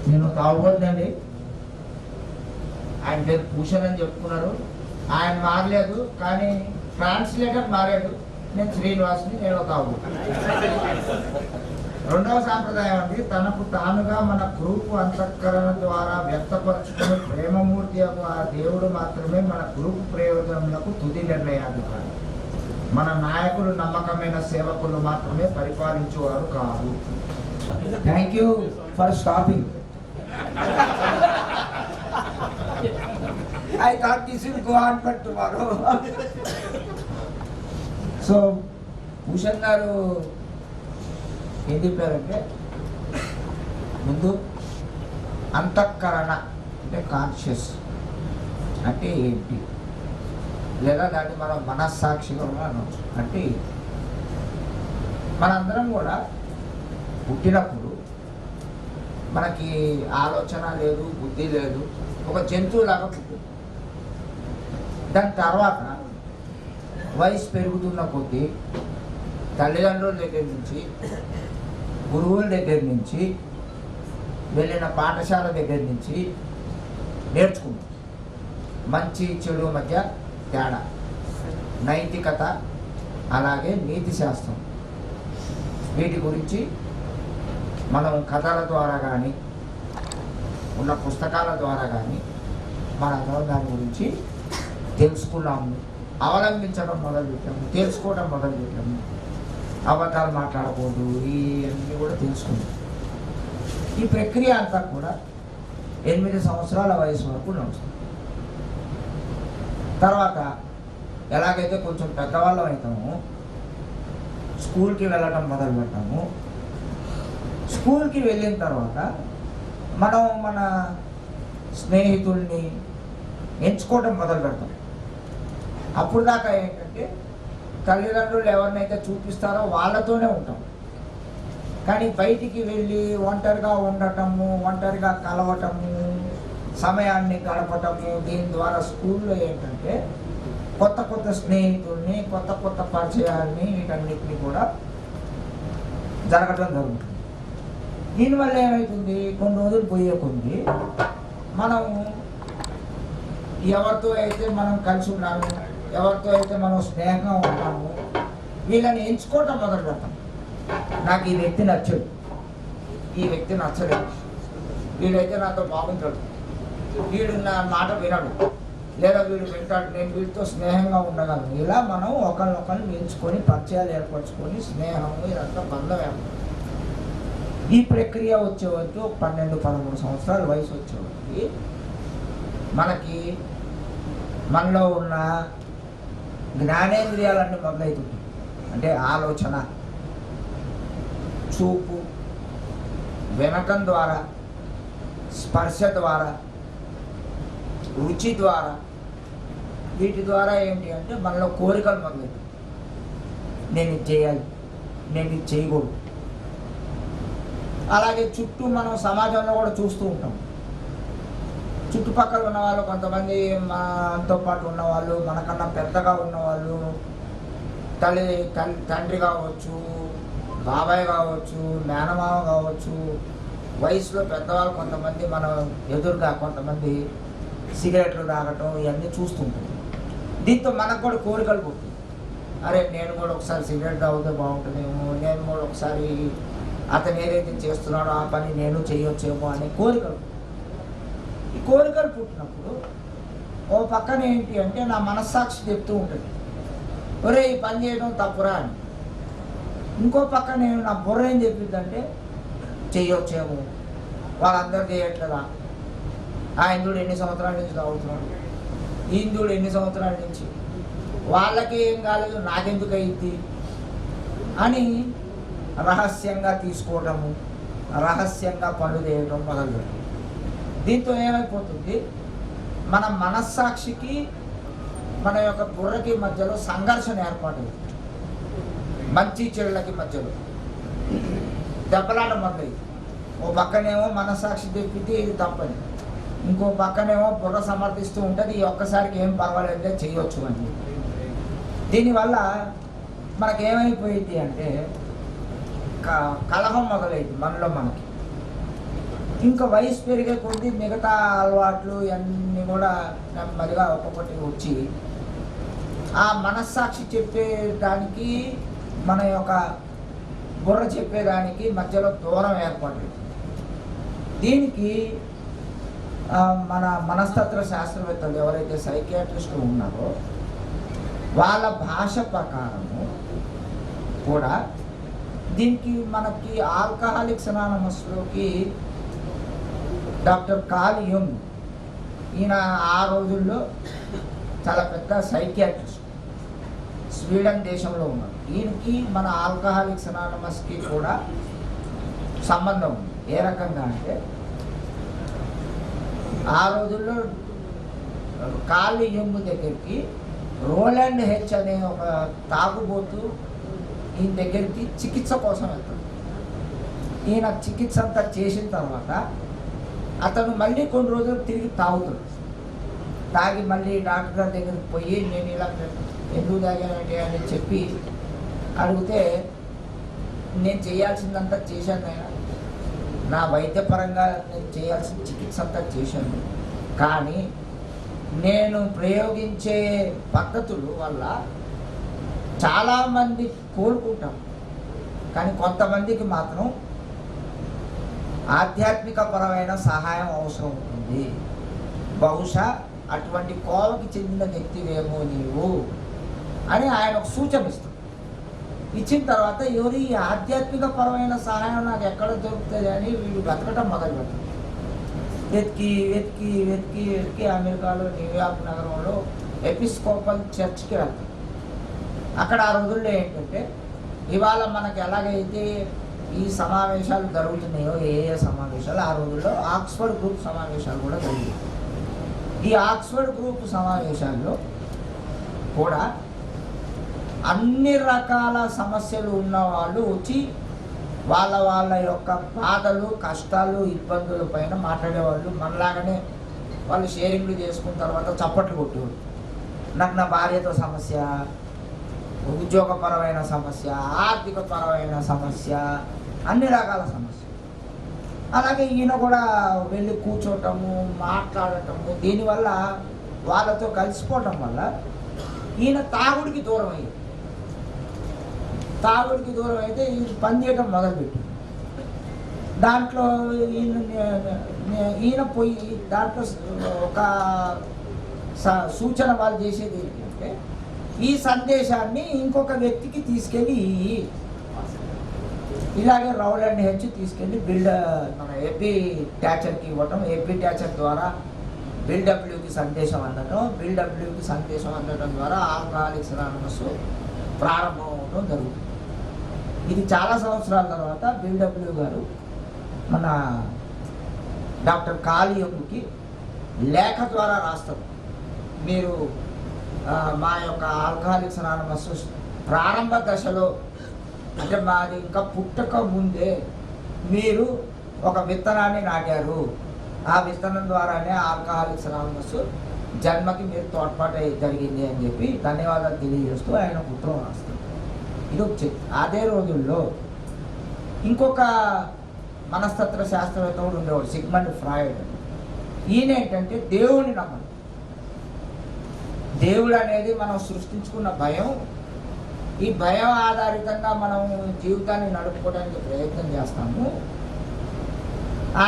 నేను తాగుబోతుందండి. ఆయన పేరు భూషణ్ అని చెప్పుకున్నారు. ఆయన మారలేదు, కానీ ట్రాన్స్లేటర్ మారాడు. నేను శ్రీనివాస్ని, నేను తాగుబోతు. రెండవ సాంప్రదాయం అండి, తనకు తానుగా మన గ్రూపు అంతఃకరణ ద్వారా వ్యక్తపరచుకునే ప్రేమమూర్తి యొక్క ఆ దేవుడు మాత్రమే మన గ్రూపు ప్రయోజనములకు తుది నిర్ణయాధికారి. మన నాయకులు నమ్మకమైన సేవకులు మాత్రమే పరిపాలించేవారు కాదు. Thank you for stopping. I thought this will go on for tomorrow. So Bhushan గారు ఏం చెప్పారంటే, ముందు అంతఃకరణ అంటే కాన్షియస్ అంటే ఏంటి, లేదా దాన్ని మనం మనస్సాక్షిగా అనవచ్చు. అంటే మనందరం కూడా పుట్టినప్పుడు మనకి ఆలోచన లేదు, బుద్ధి లేదు, ఒక జంతువులాగా పుట్టింది. దాని తర్వాత వయసు పెరుగుతున్న కొద్దీ తల్లిదండ్రుల దగ్గర నుంచి, గురువుల దగ్గర నుంచి, వెళ్ళిన పాఠశాల దగ్గర నుంచి నేర్చుకుంటాం. మంచి చెడు మధ్య తేడా, నైతికత, అలాగే నీతి శాస్త్రం, వీటి గురించి మనం కథల ద్వారా కానీ ఉన్న పుస్తకాల ద్వారా కానీ మనందరం దాని గురించి తెలుసుకున్నాము, అవలంబించడం మొదలుపెట్టాము, తెలుసుకోవడం మొదలుపెట్టాము. అబద్ధాలు మాట్లాడకూడదు, ఇవన్నీ కూడా తెలుసుకున్నాం. ఈ ప్రక్రియ అంతా కూడా 8 సంవత్సరాల వయసు వరకు నడుస్తుంది. తర్వాత ఎలాగైతే కొంచెం పెద్దవాళ్ళం అవుతామో స్కూల్కి వెళ్ళటం మొదలు పెట్టాము. స్కూల్కి వెళ్ళిన తర్వాత మనం మన స్నేహితుల్ని ఎంచుకోవడం మొదలు పెడతాం. అప్పుడు దాకా ఏంటంటే తల్లిదండ్రులు ఎవరినైతే చూపిస్తారో వాళ్ళతోనే ఉంటాం. కానీ బయటికి వెళ్ళి ఒంటరిగా ఉండటము, ఒంటరిగా కలవటము, సమయాన్ని గడపటము, దీని ద్వారా స్కూల్లో ఏంటంటే కొత్త కొత్త స్నేహితుల్ని, కొత్త కొత్త పరిచయాల్ని, వీటన్నిటిని కూడా జరగటం జరుగుతుంది. దీనివల్ల ఏమవుతుంది, కొన్ని రోజులు పోయే కొద్ది మనం ఎవరితో అయితే మనం కలిసి ఉన్నాము, ఎవరితో అయితే మనం స్నేహంగా ఉంటాము, వీళ్ళని ఎంచుకోవటం మొదలు పెడతాం. నాకు ఈ వ్యక్తి నచ్చడు, ఈ వ్యక్తి నచ్చలేదు, వీడైతే నాతో బాగుంటాడు, వీడు నా మాట వినడు, లేదా వీడు వింటాడు, నేను వీడితో స్నేహంగా ఉండగలను. ఇలా మనం ఒకరినొకరిని ఎంచుకొని పరిచయాలు ఏర్పరచుకొని స్నేహం, ఇదంతా బంధం ఏర్పడుతుంది. ఈ ప్రక్రియ వచ్చేవరకు 12-13 సంవత్సరాల వయసు వచ్చేవరకు మనకి మనలో ఉన్న జ్ఞానేంద్రియాలన్నీ మొదలవుతుంది. అంటే ఆలోచన, చూపు, వినటం ద్వారా, స్పర్శ ద్వారా, రుచి ద్వారా, వీటి ద్వారా ఏంటి అంటే మనలో కోరికలు మొదలవుతాయి. నేను ఇది చేయాలి, నేను ఇది చేయకూడదు. అలాగే చుట్టూ మనం సమాజంలో కూడా చూస్తూ ఉంటాం. చుట్టుపక్కల ఉన్నవాళ్ళు కొంతమంది, మనతో పాటు ఉన్నవాళ్ళు, మనకన్నా పెద్దగా ఉన్నవాళ్ళు, తండ్రి కావచ్చు, బాబాయ్ కావచ్చు, మేనమామ కావచ్చు, వయసులో పెద్దవాళ్ళు కొంతమంది మన ఎదురుగా కొంతమంది సిగరెట్లు తాగటం, ఇవన్నీ చూస్తుంటాం. దీంతో మనకు కూడా కోరికలు పుట్టాయి. అరే నేను కూడా ఒకసారి సిగరెట్ తాగితే బాగుంటుందేమో, నేను కూడా ఒకసారి అతను ఏదైతే చేస్తున్నాడో ఆ పని నేను చేయొచ్చేమో అనే కోరికలు. ఈ కోరికలు పుట్టినప్పుడు ఓ పక్కన ఏంటి అంటే నా మనస్సాక్షి చెప్తూ ఉంటుంది, ఒరే ఈ పని చేయడం తప్పురా అని. ఇంకో పక్క నేను నా బుర్ర ఏం చెప్పిందంటే చేయొచ్చేమో, వాళ్ళందరూ చేయట్లేదా, ఆ హిందువుడు ఎన్ని సంవత్సరాల నుంచి తాగుతున్నాడు, ఈ హిందువుడు ఎన్ని సంవత్సరాల నుంచి, వాళ్ళకి ఏం కాలేదు నాకెందుకు అయింది అని రహస్యంగా తీసుకోవటము, రహస్యంగా పనులు చేయడం మొదలుపెట్టడం. దీంతో ఏమైపోతుంది, మన మనస్సాక్షికి మన యొక్క బుర్రకి మధ్యలో సంఘర్షణ ఏర్పడుతుంది. మంచి చెడులకి మధ్యలో దెబ్బలాట మొదలైంది. ఓ పక్కనేమో మనస్సాక్షి చెప్పితే ఇది తప్పని, ఇంకో పక్కనేమో బుర్ర సమర్థిస్తూ ఉంటుంది, ఈ ఒక్కసారికి ఏం పర్వాలేదంటే చేయొచ్చు అని. దీనివల్ల మనకేమైపోయింది అంటే కలహం మొదలైంది మనలో మనకి. ఇంకా వయసు పెరిగే కొద్దీ మిగతా అలవాట్లు ఇవన్నీ కూడా నెమ్మదిగా ఒక్కొక్కటి వచ్చి ఆ మనస్సాక్షి చెప్పేదానికి మన యొక్క బుర్ర చెప్పేదానికి మధ్యలో దూరం ఏర్పడింది. దీనికి మన మనస్తత్వ శాస్త్రవేత్తలు ఎవరైతే సైకియాట్రిస్టులు ఉన్నారో వాళ్ళ భాష ప్రకారము కూడా దీనికి మనకి ఆల్కహాలిక్స్ అనానమస్లోకి డాక్టర్ కార్ల్ యుంగ్, ఈయన ఆ రోజుల్లో చాలా పెద్ద సైకియాట్రిస్ట్, స్వీడన్ దేశంలో ఉన్నారు. ఈయనకి మన ఆల్కహాలిక్స్ అనానమస్కి కూడా సంబంధం ఉంది. ఏ రకంగా అంటే ఆ రోజుల్లో కార్ల్ యుంగ్ దగ్గరికి రోలాండ్ హెచ్ అనే ఒక తాగుబోతు ఈయన దగ్గరికి చికిత్స కోసం వెళ్తాడు. ఈయన చికిత్స అంతా చేసిన తర్వాత అతను మళ్ళీ కొన్ని రోజులు తిరిగి తాగుతాడు. తాగి మళ్ళీ డాక్టర్ గారి దగ్గరికి పోయి నేను ఇలా ఎందుకు తాగానంటే అని చెప్పి అడిగితే నేను చేయాల్సిందంతా చేశాను, ఆయన నా వైద్యపరంగా నేను చేయాల్సిన చికిత్స అంతా చేశాను, కానీ నేను ప్రయోగించే పద్ధతుల వల్ల చాలామంది కోలుకుంటాం, కానీ కొంతమందికి మాత్రం ఆధ్యాత్మిక పరమైన సహాయం అవసరం ఉంటుంది. బహుశా అటువంటి కోవకి చెందిన వ్యక్తివేమో నీవు అని ఆయన ఒక సూచన ఇస్తాడు. ఇచ్చిన తర్వాత ఎవరు ఈ ఆధ్యాత్మిక పరమైన సహాయం నాకు ఎక్కడ దొరుకుతుంది అని వీడు బతకటం మొదలుపెట్టాడు. వెతికి వెతికి వెతికి వెతికి అమెరికాలో న్యూయార్క్ నగరంలో ఎపిస్కోపల్ చర్చ్కి వెళ్తాడు. అక్కడ ఆ రోజుల్లో ఏంటంటే ఇవాళ మనకు ఎలాగైతే ఈ సమావేశాలు జరుగుతున్నాయో ఏ సమావేశాలు, ఆ రోజుల్లో ఆక్స్ఫర్డ్ గ్రూప్ సమావేశాలు కూడా జరిగాయి. ఈ ఆక్స్ఫర్డ్ గ్రూప్ సమావేశాల్లో కూడా అన్ని రకాల సమస్యలు ఉన్న వాళ్ళు వచ్చి వాళ్ళ యొక్క బాధలు, కష్టాలు, ఇబ్బందుల పైన మాట్లాడేవాళ్ళు. మనలాగానే వాళ్ళు షేరింగ్లు చేసుకున్న తర్వాత చప్పట్లు కొట్టేవాళ్ళు. నాకు నా భార్యతో సమస్య, ఉద్యోగపరమైన సమస్య, ఆర్థికపరమైన సమస్య, అన్ని రకాల సమస్య. అలాగే ఈయన కూడా వెళ్ళి కూర్చోటము, మాట్లాడటము, దీనివల్ల వాళ్ళతో కలిసిపోవటం వల్ల ఈయన తాగుడికి దూరం అయ్యాడు. తాగుడికి దూరం అయితే ఈయన పని చేయడం మొదలుపెట్టింది. దాంట్లో ఈయన పోయి దాంట్లో ఒక సూచన వాళ్ళు చేసేది ఏంటంటే ఈ సందేశాన్ని ఇంకొక వ్యక్తికి తీసుకెళ్ళి ఇలాగే రౌలాండ్ హెచ్ తీసుకెళ్ళి మన ఏపీ ట్యాచర్కి ఇవ్వటం, ఏపీ ట్యాచర్ ద్వారా బిల్డబ్ల్యూకి సందేశం అందడం, బిల్డబ్ల్యూకి సందేశం అందడం ద్వారా ఆల్కహాలిక్స్ అనానమస్ ప్రారంభం జరుగుతుంది. ఇది చాలా సంవత్సరాల తర్వాత బిల్డబ్ల్యూ గారు మన డాక్టర్ కార్ల్ యుంగ్కి లేఖ ద్వారా రాస్తారు, మీరు మా యొక్క ఆల్కహాలిక్స్ అనానమస్ ప్రారంభ దశలో, అంటే మాది ఇంకా పుట్టక ముందే మీరు ఒక విత్తనాన్ని నాటారు, ఆ విత్తనం ద్వారానే ఆల్కహాలిక్స్ అనానమస్ జన్మకి మీరు తోడ్పాటు జరిగింది అని చెప్పి ధన్యవాదాలు తెలియజేస్తూ ఆయన ఉత్తరం రాస్తారు. ఇది వచ్చేది. అదే రోజుల్లో ఇంకొక మనస్తత్వ శాస్త్రవేత్త కూడా ఉండేవాడు, సిగ్మండ్ ఫ్రాయిడ్. ఈయన ఏంటంటే దేవుడిని నమ్మడు. దేవుడు అనేది మనం సృష్టించుకున్న భయం, ఈ భయం ఆధారితంగా మనం జీవితాన్ని నడుపుకోవడానికి ప్రయత్నం చేస్తాము.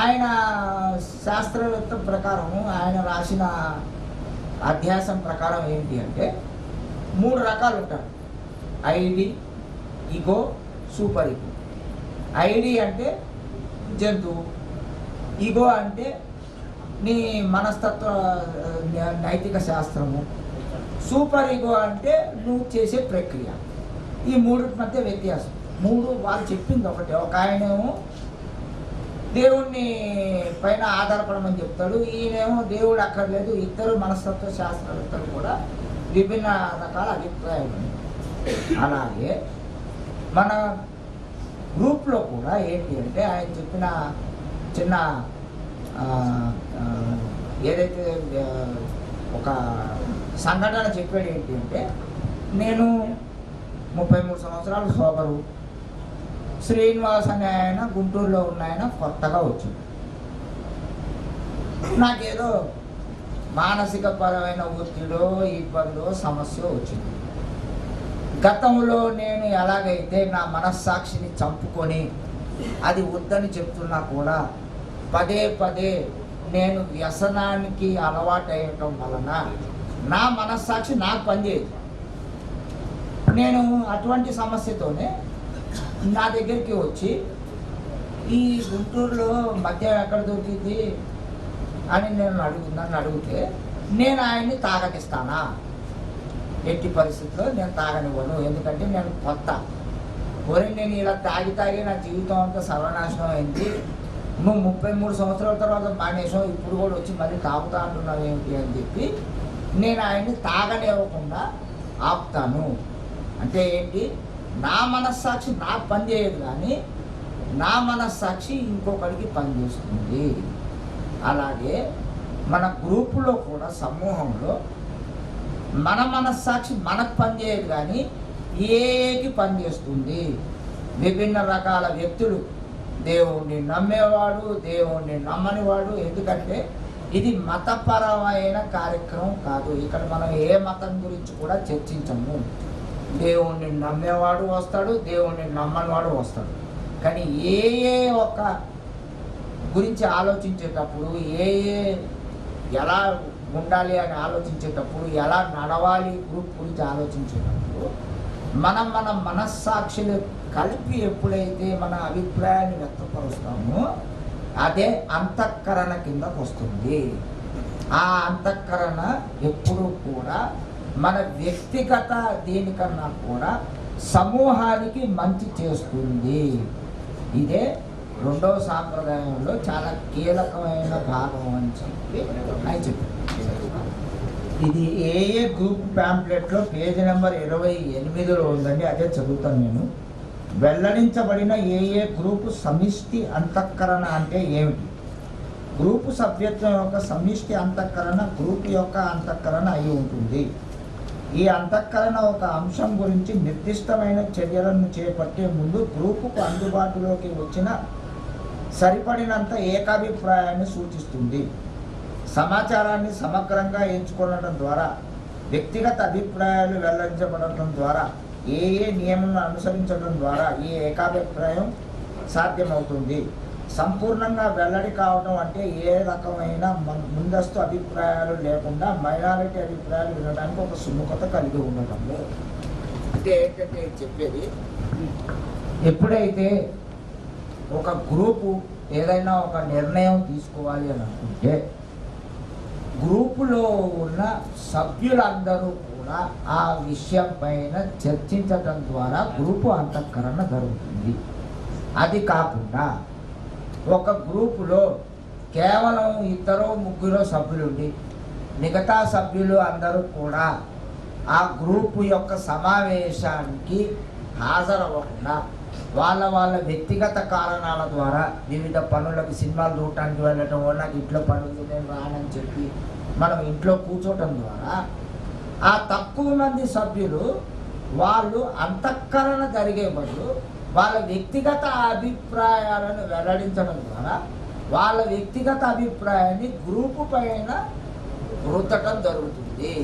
ఆయన శాస్త్రవేత్త ప్రకారం, ఆయన రాసిన అధ్యాసం ప్రకారం ఏంటి అంటే 3 రకాలు ఉంటారు: ID, ego, super ego. ID అంటే జంతువు, ఈగో అంటే నీ మనస్తత్వ నైతిక శాస్త్రము, సూపర్ ఈగో అంటే నువ్వు చేసే ప్రక్రియ. ఈ 3 మధ్య వ్యత్యాసం. 3 వాళ్ళు చెప్పింది ఒకటే. ఒక ఆయనేమో దేవుణ్ణి పైన ఆధారపడమని చెప్తాడు, ఈయనేమో దేవుడు అక్కర్లేదు. ఇద్దరు మనస్తత్వ శాస్త్రవేత్తలు కూడా విభిన్న రకాల అభిప్రాయాలు ఉన్నాయి. అలాగే మన గ్రూప్లో కూడా ఏంటి అంటే ఆయన చెప్పిన చిన్న ఏదైతే ఒక సంఘటన చెప్పాడు ఏంటి అంటే, నేను 33 సంవత్సరాలు సోబరు, శ్రీనివాస్ అనే ఆయన గుంటూరులో ఉన్న ఆయన కొత్తగా వచ్చింది. నాకేదో మానసిక పరమైన ఒత్తిడో ఇబ్బందో సమస్య వచ్చింది. గతంలో నేను ఎలాగైతే నా మనస్సాక్షిని చంపుకొని అది వద్దని చెప్తున్నా కూడా పదే పదే నేను వ్యసనానికి అలవాటయ్యటం వలన నా మనస్సాక్షి నాకు పనిచేయదు. నేను అటువంటి సమస్యతోనే నా దగ్గరికి వచ్చి ఈ గుంటూరులో మద్యం ఎక్కడ దొరికింది అని నన్ను అడిగితే నేను ఆయన్ని తాగనిస్తానా? ఎట్టి పరిస్థితుల్లో నేను తాగనివ్వను. ఎందుకంటే నేను కొత్త నేను ఇలా తాగి నా జీవితం అంతా సర్వనాశనం అయింది. నువ్వు 33 సంవత్సరాల తర్వాత మానేసావు, ఇప్పుడు కూడా వచ్చి మళ్ళీ తాగుతా అంటున్నావు ఏమిటి అని చెప్పి నేను ఆయన్ని తాగనివ్వకుండా ఆపుతాను. అంటే ఏంటి, నా మనస్సాక్షి నాకు పనిచేయదు కానీ నా మనస్సాక్షి ఇంకొకరికి పనిచేస్తుంది. అలాగే మన గ్రూపులో కూడా సమూహంలో మన మనస్సాక్షి మనకు పనిచేయదు కానీ ఏకి పనిచేస్తుంది. విభిన్న రకాల వ్యక్తులు, దేవుణ్ణి నమ్మేవాడు, దేవుణ్ణి నమ్మనివాడు. ఎందుకంటే ఇది మతపరమైన కార్యక్రమం కాదు. ఇక్కడ మనం ఏ మతం గురించి కూడా చర్చించము. దేవుణ్ణి నమ్మేవాడు వస్తాడు, దేవుణ్ణి నమ్మనివాడు వస్తాడు. కానీ ఏ ఒక్క గురించి ఆలోచించేటప్పుడు ఎలా ఉండాలి అని ఆలోచించేటప్పుడు, ఎలా నడవాలి గ్రూప్ గురించి ఆలోచించేటప్పుడు మన మనస్సాక్షులు కలిపి ఎప్పుడైతే మన అభిప్రాయాన్ని వ్యక్తపరుస్తామో అదే అంతఃకరణ కిందకు వస్తుంది. ఆ అంతఃకరణ ఎప్పుడూ కూడా మన వ్యక్తిగత దీనికన్నా కూడా సమూహానికి మంచి చేస్తుంది. ఇదే రెండవ సాంప్రదాయంలో చాలా కీలకమైన భాగం అని చెప్పి ఆయన చెప్పారు. ఇది ఏ గ్రూప్ ప్యాంప్లెట్లో పేజీ నెంబర్ 28లో ఉందండి. అదే చదువుతాను నేను. వెల్లడించబడిన ఏ గ్రూపు సమిష్టి అంతఃకరణ అంటే ఏమిటి? గ్రూపు సభ్యత్వం యొక్క సమిష్టి అంతఃకరణ గ్రూపు యొక్క అంతఃకరణ అయి ఉంటుంది. ఈ అంతఃకరణ ఒక అంశం గురించి నిర్దిష్టమైన చర్యలను చేపట్టే ముందు గ్రూపుకు అందుబాటులోకి వచ్చిన సరిపడినంత ఏకాభిప్రాయాన్ని సూచిస్తుంది. సమాచారాన్ని సమగ్రంగా ఎంచుకోవడం ద్వారా, వ్యక్తిగత అభిప్రాయాలు వెల్లడించబడటం ద్వారా, ఏ నియమాలను అనుసరించడం ద్వారా ఈ ఏకాభిప్రాయం సాధ్యమవుతుంది. సంపూర్ణంగా వెల్లడి కావడం అంటే ఏ రకమైన ముందస్తు అభిప్రాయాలు లేకుండా మైనారిటీ అభిప్రాయాలు వినడానికి ఒక సుముఖత కలిగి ఉండటం. అంటే ఏంటంటే చెప్పేది, ఎప్పుడైతే ఒక గ్రూపు ఏదైనా ఒక నిర్ణయం తీసుకోవాలి అని అనుకుంటే గ్రూపులో ఉన్న సభ్యులందరూ కూడా ఆ విషయం పైన చర్చించడం ద్వారా గ్రూపు అంతఃకరణ జరుగుతుంది. అది కాకుండా ఒక గ్రూపులో కేవలం 2-3 సభ్యులుండి మిగతా సభ్యులు అందరూ కూడా ఆ గ్రూపు యొక్క సమావేశానికి హాజరవ్వకుండా వాళ్ళ వ్యక్తిగత కారణాల ద్వారా వివిధ పనులకు, సినిమాలు చూడటానికి వెళ్ళటం, నాకు ఇంట్లో పనులు నేను రానని చెప్పి మనం ఇంట్లో కూర్చోవటం ద్వారా ఆ తక్కువ మంది సభ్యులు వాళ్ళు అంతఃకరణ జరిగే బదులు వాళ్ళ వ్యక్తిగత అభిప్రాయాలను వెల్లడించడం ద్వారా వాళ్ళ వ్యక్తిగత అభిప్రాయాన్ని గ్రూపు పైన రుద్దటం జరుగుతుంది.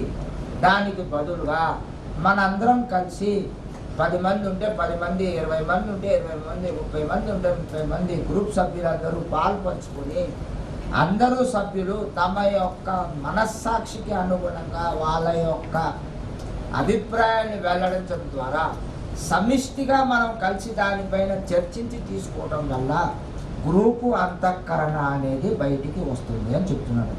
దానికి బదులుగా మనందరం కలిసి 10 మంది ఉంటే 10 మంది, 20 మంది ఉంటే 20 మంది, 30 మంది ఉంటే 30 మంది గ్రూప్ సభ్యులందరూ పాల్పంచుకొని అందరూ సభ్యులు తమ యొక్క మనస్సాక్షికి అనుగుణంగా వాళ్ళ యొక్క అభిప్రాయాన్ని వెల్లడించడం ద్వారా సమిష్టిగా మనం కలిసి దానిపైన చర్చించి తీసుకోవడం వల్ల గ్రూపు అంతఃకరణ అనేది బయటికి వస్తుంది అని చెప్తున్నాడు.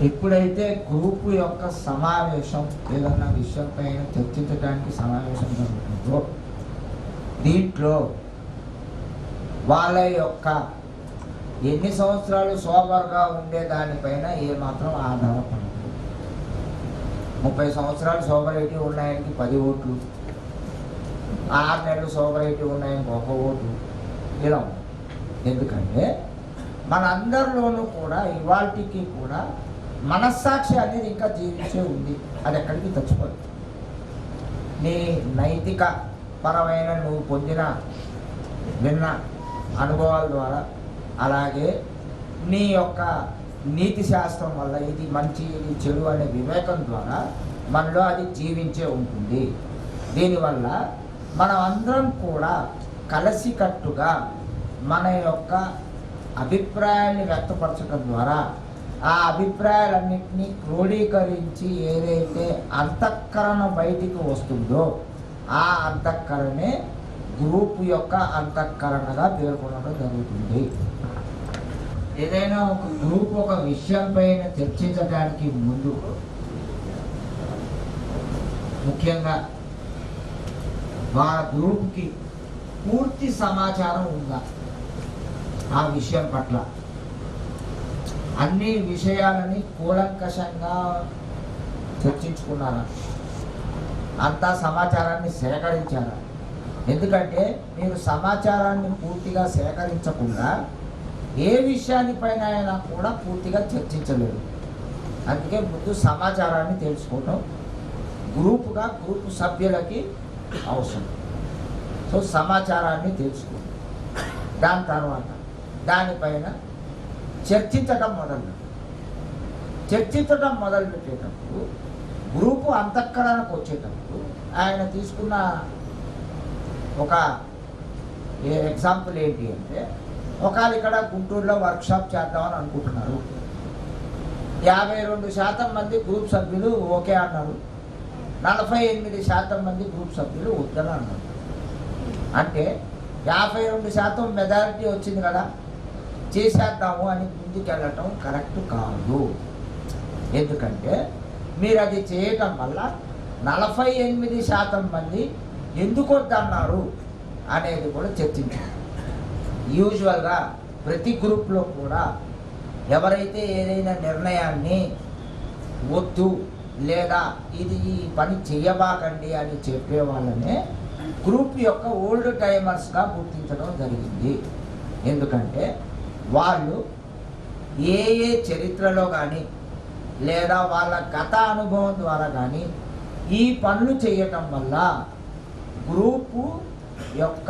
ఎప్పుడైతే గ్రూపు యొక్క సమావేశం ఏదన్నా విషయం పైన చర్చించడానికి సమావేశం జరుగుతుందో దీంట్లో వాళ్ళ యొక్క ఎన్ని సంవత్సరాలు సోబర్గా ఉండే దానిపైన ఏమాత్రం ఆధారపడదు. 30 సంవత్సరాలు సోబరైటీ ఉన్నాయనికి 10 ఓట్లు, 6 నెలలు సోబరైటీ ఉన్నాయనికి 1 ఓటు, ఇలా ఉంది. ఎందుకంటే మనందరిలోనూ కూడా ఇవాళకి కూడా మనస్సాక్షి అనేది ఇంకా జీవించే ఉంది. అది ఎక్కడికి చచ్చిపోదు. నీ నైతిక పరమైన నువ్వు పొందిన విన్న అనుభవాల ద్వారా అలాగే నీ యొక్క నీతి శాస్త్రం వల్ల ఇది మంచి ఇది చెడు అనే వివేకం ద్వారా మనలో అది జీవించే ఉంటుంది. దీనివల్ల మనం అందరం కూడా కలిసికట్టుగా మన యొక్క అభిప్రాయాన్ని వ్యక్తపరచడం ద్వారా ఆ అభిప్రాయాలన్నింటినీ క్రోడీకరించి ఏదైతే అంతఃకరణ బయటికి వస్తుందో ఆ అంతఃకరణే గ్రూపు యొక్క అంతఃకరణగా పేర్కొనడం జరుగుతుంది. ఏదైనా ఒక గ్రూప్ ఒక విషయం పైన చర్చించడానికి ముందు ముఖ్యంగా గ్రూప్కి పూర్తి సమాచారం ఉందా ఆ విషయం పట్ల, అన్ని విషయాలని కూలంకషంగా చర్చించుకున్నారా, అంతా సమాచారాన్ని సేకరించారా? ఎందుకంటే మీరు సమాచారాన్ని పూర్తిగా సేకరించకుండా ఏ విషయానిపైన అయినా కూడా పూర్తిగా చర్చించలేరు. అందుకే ముందు సమాచారాన్ని తెలుసుకోవటం గ్రూప్ సభ్యులకి అవసరం. సో సమాచారాన్ని తెలుసుకోండి. దాని తర్వాత దానిపైన చర్చించటం మొదలుపెట్టేటప్పుడు గ్రూపు అంతఃకరణకు వచ్చేటప్పుడు ఆయన తీసుకున్న ఒక ఎగ్జాంపుల్ ఏంటి అంటే, ఒకవేళ ఇక్కడ గుంటూరులో వర్క్షాప్ చేద్దామని అనుకుంటున్నారు. 52% మంది గ్రూప్ సభ్యులు ఓకే అన్నారు, 48% మంది గ్రూప్ సభ్యులు వద్దని అన్నారు. అంటే 52% మెజారిటీ వచ్చింది కదా, చేసేద్దాము అని ముందుకెళ్ళటం కరెక్ట్ కాదు. ఎందుకంటే మీరు అది చేయటం వల్ల 48% మంది ఎందుకు వద్దన్నారు అనేది కూడా చర్చించారు. యూజువల్గా ప్రతి గ్రూప్లో కూడా ఎవరైతే ఏదైనా నిర్ణయాన్ని వద్దు లేదా ఇది ఈ పని చేయబాకండి అని చెప్పే వాళ్ళనే గ్రూప్ యొక్క ఓల్డ్ టైమర్స్గా గుర్తించడం జరిగింది. ఎందుకంటే వాళ్ళు ఏ చరిత్రలో కానీ లేదా వాళ్ళ గత అనుభవం ద్వారా కానీ ఈ పనులు చేయటం వల్ల గ్రూపు యొక్క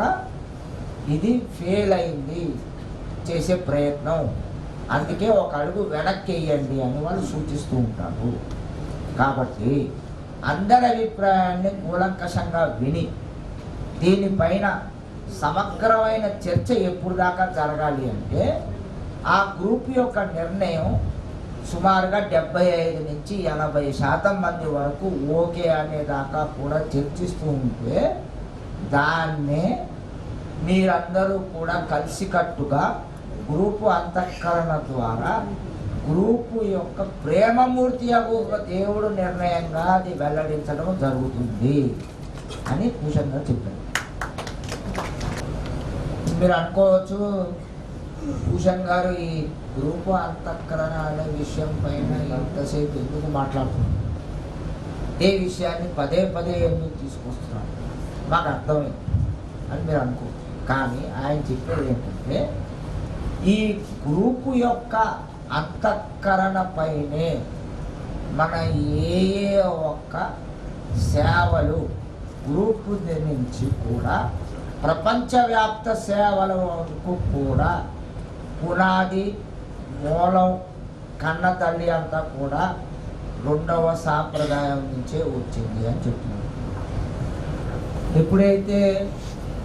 ఇది ఫెయిల్ అయింది చేసే ప్రయత్నం, అందుకే ఒక అడుగు వెనక్కి వేయండి అని వాళ్ళు సూచిస్తూ ఉంటారు. కాబట్టి అందరి అభిప్రాయాన్ని కూలంకషంగా విని దీనిపైన సమగ్రమైన చర్చ ఎప్పుడు దాకా జరగాలి అంటే ఆ గ్రూప్ యొక్క నిర్ణయం సుమారుగా 75 నుంచి 80% మంది వరకు ఓకే అనేదాకా కూడా చర్చిస్తూ ఉంటే దాన్నే మీరందరూ కూడా కలిసికట్టుగా గ్రూపు అంతఃకరణ ద్వారా గ్రూపు యొక్క ప్రేమమూర్తి యొక్క దేవుడు నిర్ణయంగా అది వెల్లడించడం జరుగుతుంది అని భూషణ్ గారు చెప్పారు. మీరు అనుకోవచ్చు, భూషణ్ గారు ఈ గ్రూపు అంతఃకరణ అనే విషయం పైన ఎంతసేపు ఎందుకు మాట్లాడుతున్నారు, ఏ విషయాన్ని పదే ఎందుకు తీసుకొస్తున్నారు, మాకు అర్థమైంది అని మీరు అనుకో. కానీ ఆయన చెప్పేది ఏంటంటే ఈ గ్రూపు యొక్క అంతఃకరణ పైనే మన ఏ ఒక్క సేవలు గ్రూపు నుంచి కూడా ప్రపంచవ్యాప్త సేవల వరకు కూడా పునాది మూలం కన్న తల్లి అంతా కూడా 2వ సాంప్రదాయం నుంచే వచ్చింది అని చెప్తున్నారు. ఎప్పుడైతే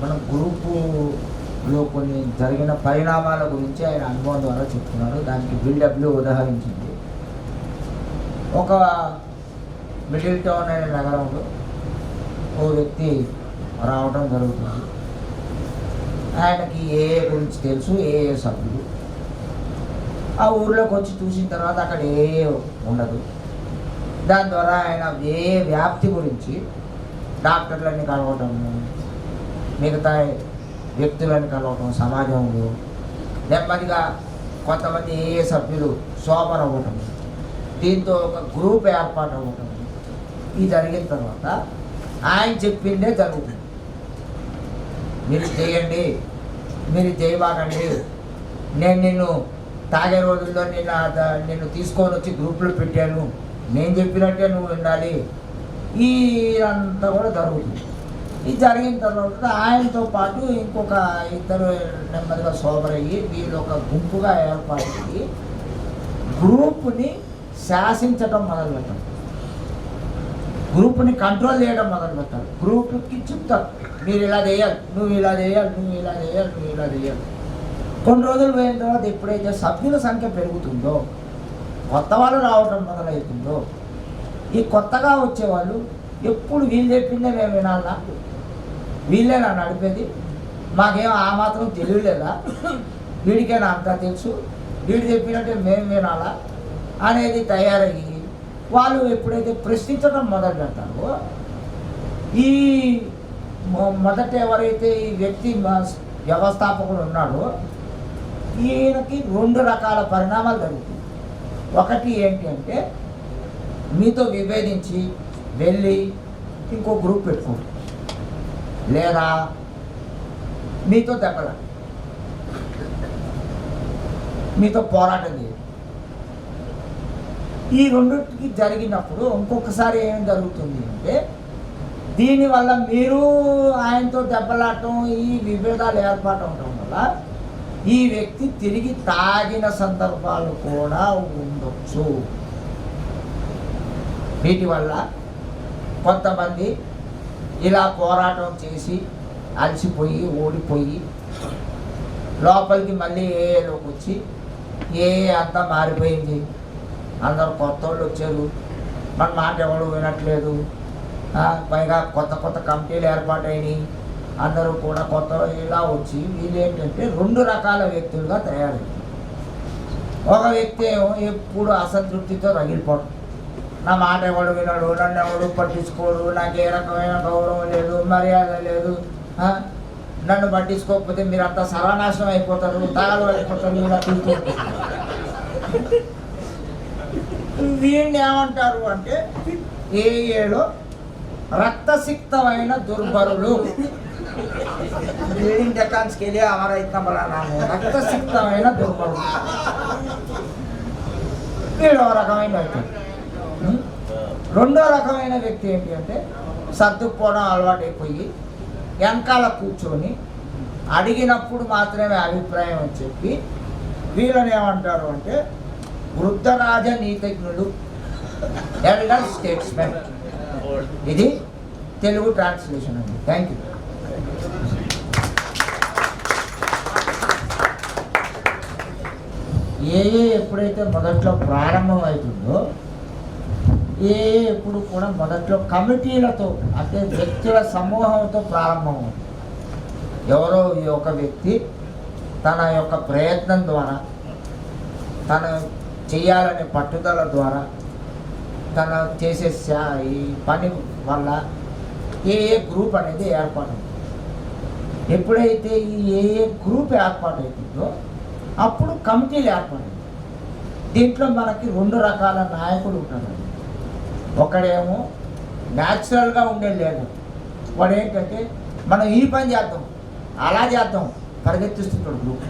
మన గ్రూపులో కొన్ని జరిగిన పరిణామాల గురించి ఆయన అనుభవం ద్వారా చెప్తున్నారు. దానికి బిల్డబ్ల్యూ ఉదాహరించింది. ఒక మిడిల్ టౌన్ అనే నగరంలో ఓ వ్యక్తి రావడం జరుగుతుంది. ఆయనకి ఏ గురించి తెలుసు, ఏ సభ్యులు. ఆ ఊర్లోకి వచ్చి చూసిన తర్వాత అక్కడ ఏ ఉండదు. దాని ద్వారా ఆయన ఏ వ్యాప్తి గురించి డాక్టర్లని కలవటము, మిగతా వ్యక్తులను కలవటం, సమాజంలో నెమ్మదిగా కొంతమంది ఏ సభ్యులు సోపర్ అవ్వటం, దీంతో ఒక గ్రూప్ ఏర్పాటు అవ్వటం, ఇది జరిగిన తర్వాత ఆయన చెప్పిందే జరుగుతుంది. మీరు చేయండి, మీరు చేయబాకండి, నేను నిన్ను తాగే రోజుల్లో నిన్ను తీసుకొని వచ్చి గ్రూపులో పెట్టాను, నేను చెప్పినట్టే నువ్వు ఉండాలి, ఈ అంతా కూడా జరుగుతుంది. ఇది జరిగిన తర్వాత ఆయనతో పాటు ఇంకొక ఇద్దరు నెమ్మదిగా సోబరయ్యి వీళ్ళు ఒక గుంపుగా ఏర్పడి గ్రూప్ని శాసించడం మొదలుపెట్టారు, గ్రూప్ని కంట్రోల్ చేయడం మొదలుపెట్టారు. గ్రూప్కి చెప్తారు మీరు ఇలా చేయాలి, నువ్వు ఇలా చేయాలి, నువ్వు ఇలా చేయాలి, నువ్వు ఇలా చేయాలి. కొన్ని రోజులు పోయిన తర్వాత ఎప్పుడైతే సభ్యుల సంఖ్య పెరుగుతుందో, కొత్త వాళ్ళు రావడం మొదలవుతుందో, ఈ కొత్తగా వచ్చేవాళ్ళు ఎప్పుడు వీళ్ళు చెప్పిందే మేము వినాలా, వీళ్ళేనా నడిపేది, మాకేం ఆ మాత్రం తెలియలేదా, వీడికైనా అంతా తెలుసు, వీడు చెప్పినట్టే మేము వినాలా అనేది తయారయ్యి వాళ్ళు ఎప్పుడైతే ప్రశ్నించడం మొదలు పెడతారో, ఈ మొదట ఎవరైతే ఈ వ్యక్తి వ్యవస్థాపకుడు ఉన్నాడో ఈయనకి రెండు రకాల పరిణామాలు జరుగుతాయి. ఒకటి ఏంటి అంటే మీతో విభేదించి వెళ్ళి ఇంకో గ్రూప్ పెట్టుకోండి, లేదా మీతో దెబ్బల మీతో పోరాటం చేయండి. ఈ రెండింటికి జరిగినప్పుడు ఇంకొకసారి ఏం జరుగుతుంది అంటే దీనివల్ల మీరు ఆయనతో దెబ్బలాడటం, ఈ విభేదాలు ఏర్పడటం వల్ల ఈ వ్యక్తి తిరిగి తాగిన సందర్భాలు కూడా ఉండొచ్చు. వీటి వల్ల కొంతమంది ఇలా పోరాటం చేసి అలసిపోయి ఓడిపోయి లోపలికి మళ్ళీ ఏలోకి వచ్చి అంతా మారిపోయింది, అందరూ కొత్త వాళ్ళు వచ్చారు, మన మాట ఎవరు వినట్లేదు, పైగా కొత్త కొత్త కమిటీలు ఏర్పాటైనవి, అందరూ కూడా కొత్త ఇలా వచ్చి వీళ్ళు ఏంటంటే రెండు రకాల వ్యక్తులుగా తయారయ్యారు. ఒక వ్యక్తి ఏమో ఎప్పుడు అసంతృప్తితో రగిలిపోవడం, నా మాట ఎవడు వినడు, నన్ను ఎవడు పట్టించుకోడు, నాకు ఏ రకమైన గౌరవం లేదు, మర్యాద లేదు, నన్ను పట్టించుకోకపోతే మీరు అంతా సర్వనాశనం అయిపోతారు, తాగలు అయిపోతారు, ఇలా తీసుకుంటారు. వీడిని ఏమంటారు అంటే ఏలో రక్తసిక్తమైన దుర్బరులు, రీడింగ్ డెకాన్స్కి వెళ్ళి అమరైతమరాను, రక్తసిక్తమైన దుర్బరులు వీడు ఒక రకమైన వ్యక్తి. రెండో రకమైన వ్యక్తి ఏంటి అంటే సర్దుకుపోవడం అలవాటైపోయి వెనకాల కూర్చొని అడిగినప్పుడు మాత్రమే అభిప్రాయం అని చెప్పి వీళ్ళని ఏమంటారు అంటే వృద్ధ రాజనీతిజ్ఞులు, ఎల్డర్ స్టేట్స్మెన్. ఇది తెలుగు ట్రాన్స్లేషన్ అండి. Thank you. ఎప్పుడైతే మొదట్లో ప్రారంభం అవుతుందో ఎప్పుడు కూడా మొదట్లో కమిటీలతో అంటే వ్యక్తుల సమూహంతో ప్రారంభం అవుతుంది. ఎవరో ఒక వ్యక్తి తన యొక్క ప్రయత్నం ద్వారా, తన చేయాలనే పట్టుదల ద్వారా, తన చేసే ఈ పని వల్ల గ్రూప్ అనేది ఏర్పాటు. ఎప్పుడైతే ఈ గ్రూప్ ఏర్పాటు అవుతుందో అప్పుడు కమిటీలు ఏర్పడాయి. దీంట్లో మనకి రెండు రకాల నాయకులు ఉంటారు. ఒకడేమో న్యాచురల్గా ఉండే లీడర్, వాడు ఏంటంటే మనం ఈ పని చేద్దాం, అలా చేద్దాం, పరిగెత్తిస్తుంటాడు గ్రూప్,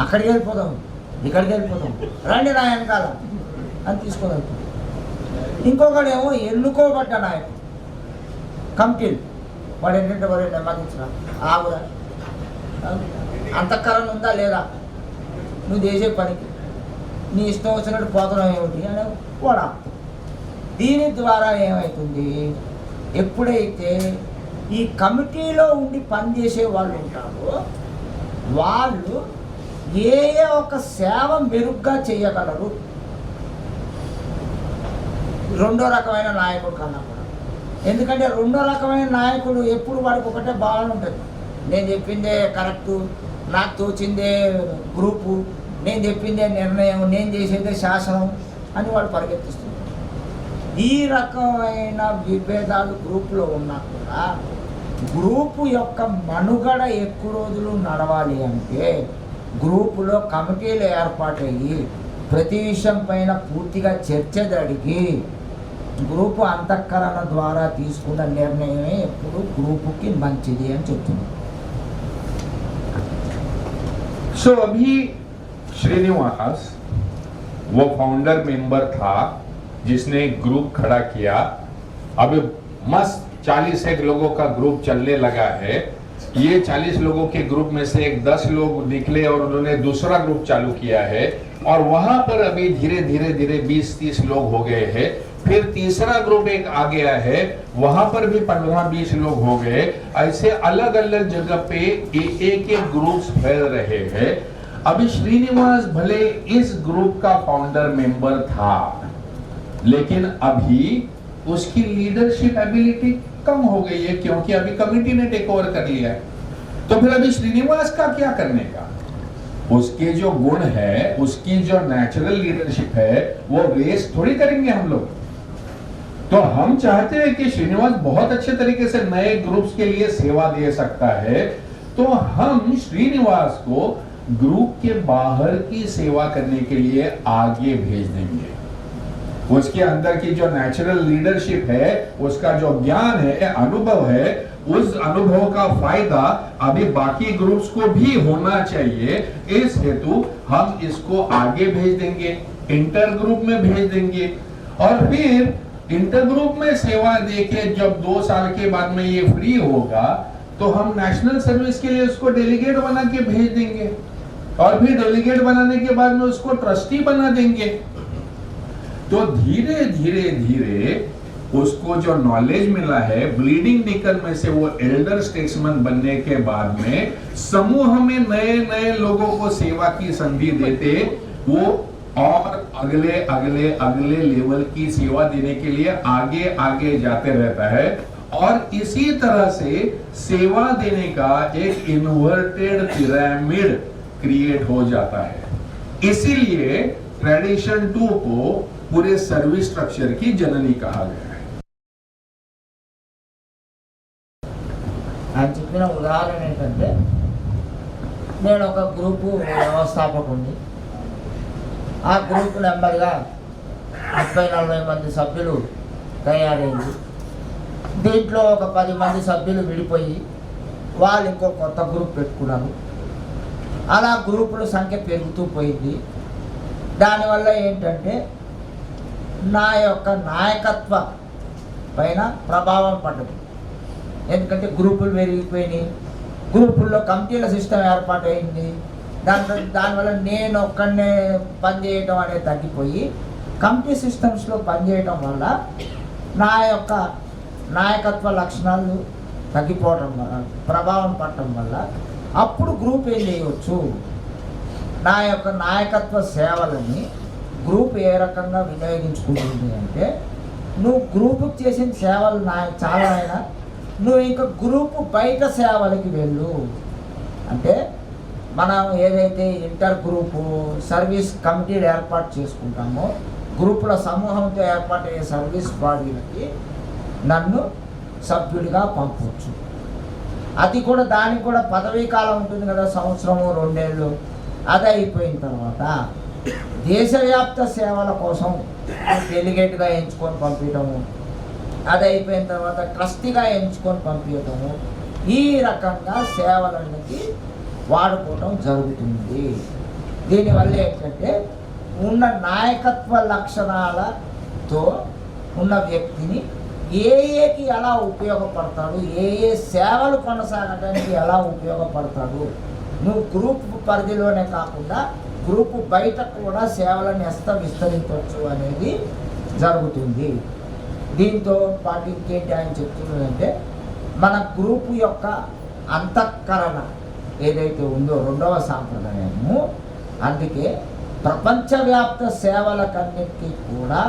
అక్కడికి వెళ్ళిపోదాం, ఇక్కడికి వెళ్ళిపోతాం, రండి నా వెనకాల అని తీసుకోగలుగుతాం. ఇంకొకడేమో ఎన్నుకోబడ్డ నాయకుడు, కమిటీలు, వాడు ఏంటంటే వాడు నెమ్మదించిన ఆగురా, అంతఃకరణ ఉందా లేదా, నువ్వు చేసే పనికి నీ ఇష్టం వచ్చినట్టు పోతున్నావు ఏమిటి అని వాడు. దీని ద్వారా ఏమవుతుంది, ఎప్పుడైతే ఈ కమిటీలో ఉండి పనిచేసే వాళ్ళు ఉంటారో వాళ్ళు ఒక సేవ మెరుగ్గా చేయగలరు రెండో రకమైన నాయకుడు కన్నా కూడా. ఎందుకంటే రెండో రకమైన నాయకుడు ఎప్పుడు వాడికి ఒకటే భావన ఉంటుంది, నేను చెప్పిందే కరెక్టు, నాకు తోచిందే గ్రూపు, నేను చెప్పిందే నిర్ణయం, నేను చేసేదే శాసనం అని వాడు పరిగెత్తిస్తున్నాడు. ఈ రకమైన విభేదాలు గ్రూపులో ఉన్నా కూడా గ్రూపు యొక్క మనుగడ ఎక్కువ రోజులు నడవాలి అంటే గ్రూపులో కమిటీలు ఏర్పాటయ్యి ప్రతి విషయం పైన పూర్తిగా చర్చ జరిగి గ్రూపు అంతఃకరణ ద్వారా తీసుకున్న నిర్ణయమే ఎప్పుడు గ్రూపుకి మంచిది అని చెప్తుంది. सो अभी श्रीनिवास वो फाउंडर मेंबर था जिसने ग्रुप खड़ा किया. अब मस्त 40 एक लोगों का ग्रुप चलने लगा है। ये 40 लोगों के ग्रुप में से एक 10 लोग निकले और उन्होंने दूसरा ग्रुप चालू किया है, और वहां पर अभी धीरे धीरे 20-30 लोग हो गए हैं। फिर तीसरा ग्रुप एक आ गया है, वहां पर भी 15-20 लोग हो गए। ऐसे अलग अलग जगह पे एक ग्रुप्स फैल रहे हैं। अभी श्रीनिवास भले इस ग्रुप का फाउंडर मेंबर था, लेकिन अभी उसकी लीडरशिप एबिलिटी कम हो गई है, क्योंकि अभी कमिटी ने टेक ओवर कर लिया है। तो फिर अभी श्रीनिवास का क्या करने का? उसके जो गुण है, उसकी जो नेचुरल लीडरशिप है, वो वेस्ट थोड़ी करेंगे हम लोग। तो हम चाहते हैं कि श्रीनिवास बहुत अच्छे तरीके से नए ग्रुप्स के लिए सेवा दे सकता है, तो हम श्रीनिवास को ग्रुप के बाहर की सेवा करने के लिए आगे भेज देंगे। उसके अंदर की जो नेचुरल लीडरशिप है, उसका जो ज्ञान है, अनुभव है, उस अनुभव का फायदा अभी बाकी ग्रुप्स को भी होना चाहिए। इस हेतु हम इसको आगे भेज देंगे, इंटर ग्रुप में भेज देंगे, और फिर इंटर ग्रुप में सेवा देके जब 2 साल के बाद में ये फ्री होगा, तो हम नेशनल सर्विस के लिए उसको डेलीगेट बना के भेज देंगे, और फिर डेलीगेट बनाने के बाद में उसको ट्रस्टी बना देंगे। तो धीरे धीरे उसको जो नॉलेज मिला है ब्लीडिंग निकल में से, वो एल्डर स्टेट्समैन बनने के बाद में समूह में नए लोगों को सेवा की संधि देते, वो और अगले लेवल की सेवा देने के लिए आगे जाते रहता है। और इसी तरह से सेवा देने का एक इन्वर्टेड पिरामिड क्रिएट हो जाता है। इसीलिए ट्रेडिशन 2 को पूरे सर्विस स्ट्रक्चर की जननी कहा गया है। ఆయన చెప్పిన ఉదాహరణ ఏంటంటే, నేను ఒక గ్రూపు వ్యవస్థాపకుడిని. ఆ గ్రూప్ నెంబర్గా 30-40 మంది సభ్యులు తయారైంది. దీంట్లో ఒక 10 మంది సభ్యులు విడిపోయి వాళ్ళు ఇంకో కొత్త గ్రూప్ పెట్టుకున్నారు. అలా గ్రూపుల సంఖ్య పెరుగుతూ పోయింది. దానివల్ల ఏంటంటే నా యొక్క నాయకత్వ పైన ప్రభావం పడ్డది. ఎందుకంటే గ్రూపులు పెరిగిపోయినాయి, గ్రూపుల్లో కమిటీల సిస్టమ్ ఏర్పాటైంది. దానివల్ల నేను ఒక్కడనే పనిచేయటం అనేది తగ్గిపోయి కమిటీ సిస్టమ్స్లో పనిచేయటం వల్ల నా యొక్క నాయకత్వ లక్షణాలు తగ్గిపోవటం వల్ల, ప్రభావం పడటం వల్ల అప్పుడు గ్రూప్ ఏం చేయవచ్చు, నా యొక్క నాయకత్వ సేవలని గ్రూప్ ఏ రకంగా వినియోగించుకుంటుంది అంటే, నువ్వు గ్రూపుకి చేసిన సేవలు చాలా అయినా నువ్వు ఇంకా గ్రూపు బయట సేవలకి వెళ్ళు. అంటే మనం ఏదైతే ఇంటర్ గ్రూపు సర్వీస్ కమిటీలు ఏర్పాటు చేసుకుంటామో, గ్రూపుల సమూహంతో ఏర్పాటయ్యే సర్వీస్ బాడీలకి నన్ను సభ్యుడిగా పంపవచ్చు. అది కూడా దానికి కూడా పదవీ కాలం ఉంటుంది కదా, సంవత్సరము 2 ఏళ్ళు. అది అయిపోయిన తర్వాత దేశవ్యాప్త సేవల కోసం డెలిగేట్గా ఎంచుకొని పంపించడము, అది అయిపోయిన తర్వాత ట్రస్టీగా ఎంచుకొని పంపించడము, ఈ రకంగా సేవలకి వాడుకోవడం జరుగుతుంది. దీనివల్ల ఏంటంటే ఉన్న నాయకత్వ లక్షణాలతో ఉన్న వ్యక్తిని ఏకి ఎలా ఉపయోగపడతాడు, ఏ సేవలు కొనసాగడానికి ఎలా ఉపయోగపడతాడు, నువ్వు గ్రూప్ పరిధిలోనే కాకుండా గ్రూపు బయట కూడా సేవలను విస్తరించవచ్చు అనేది జరుగుతుంది. దీంతో పాటు ఇంకేంటి ఆయన చెప్తున్నదంటే, మన గ్రూపు యొక్క అంతఃకరణ ఏదైతే ఉందో 2వ సాంప్రదాయము, అందుకే ప్రపంచవ్యాప్త సేవలకన్నిటికీ కూడా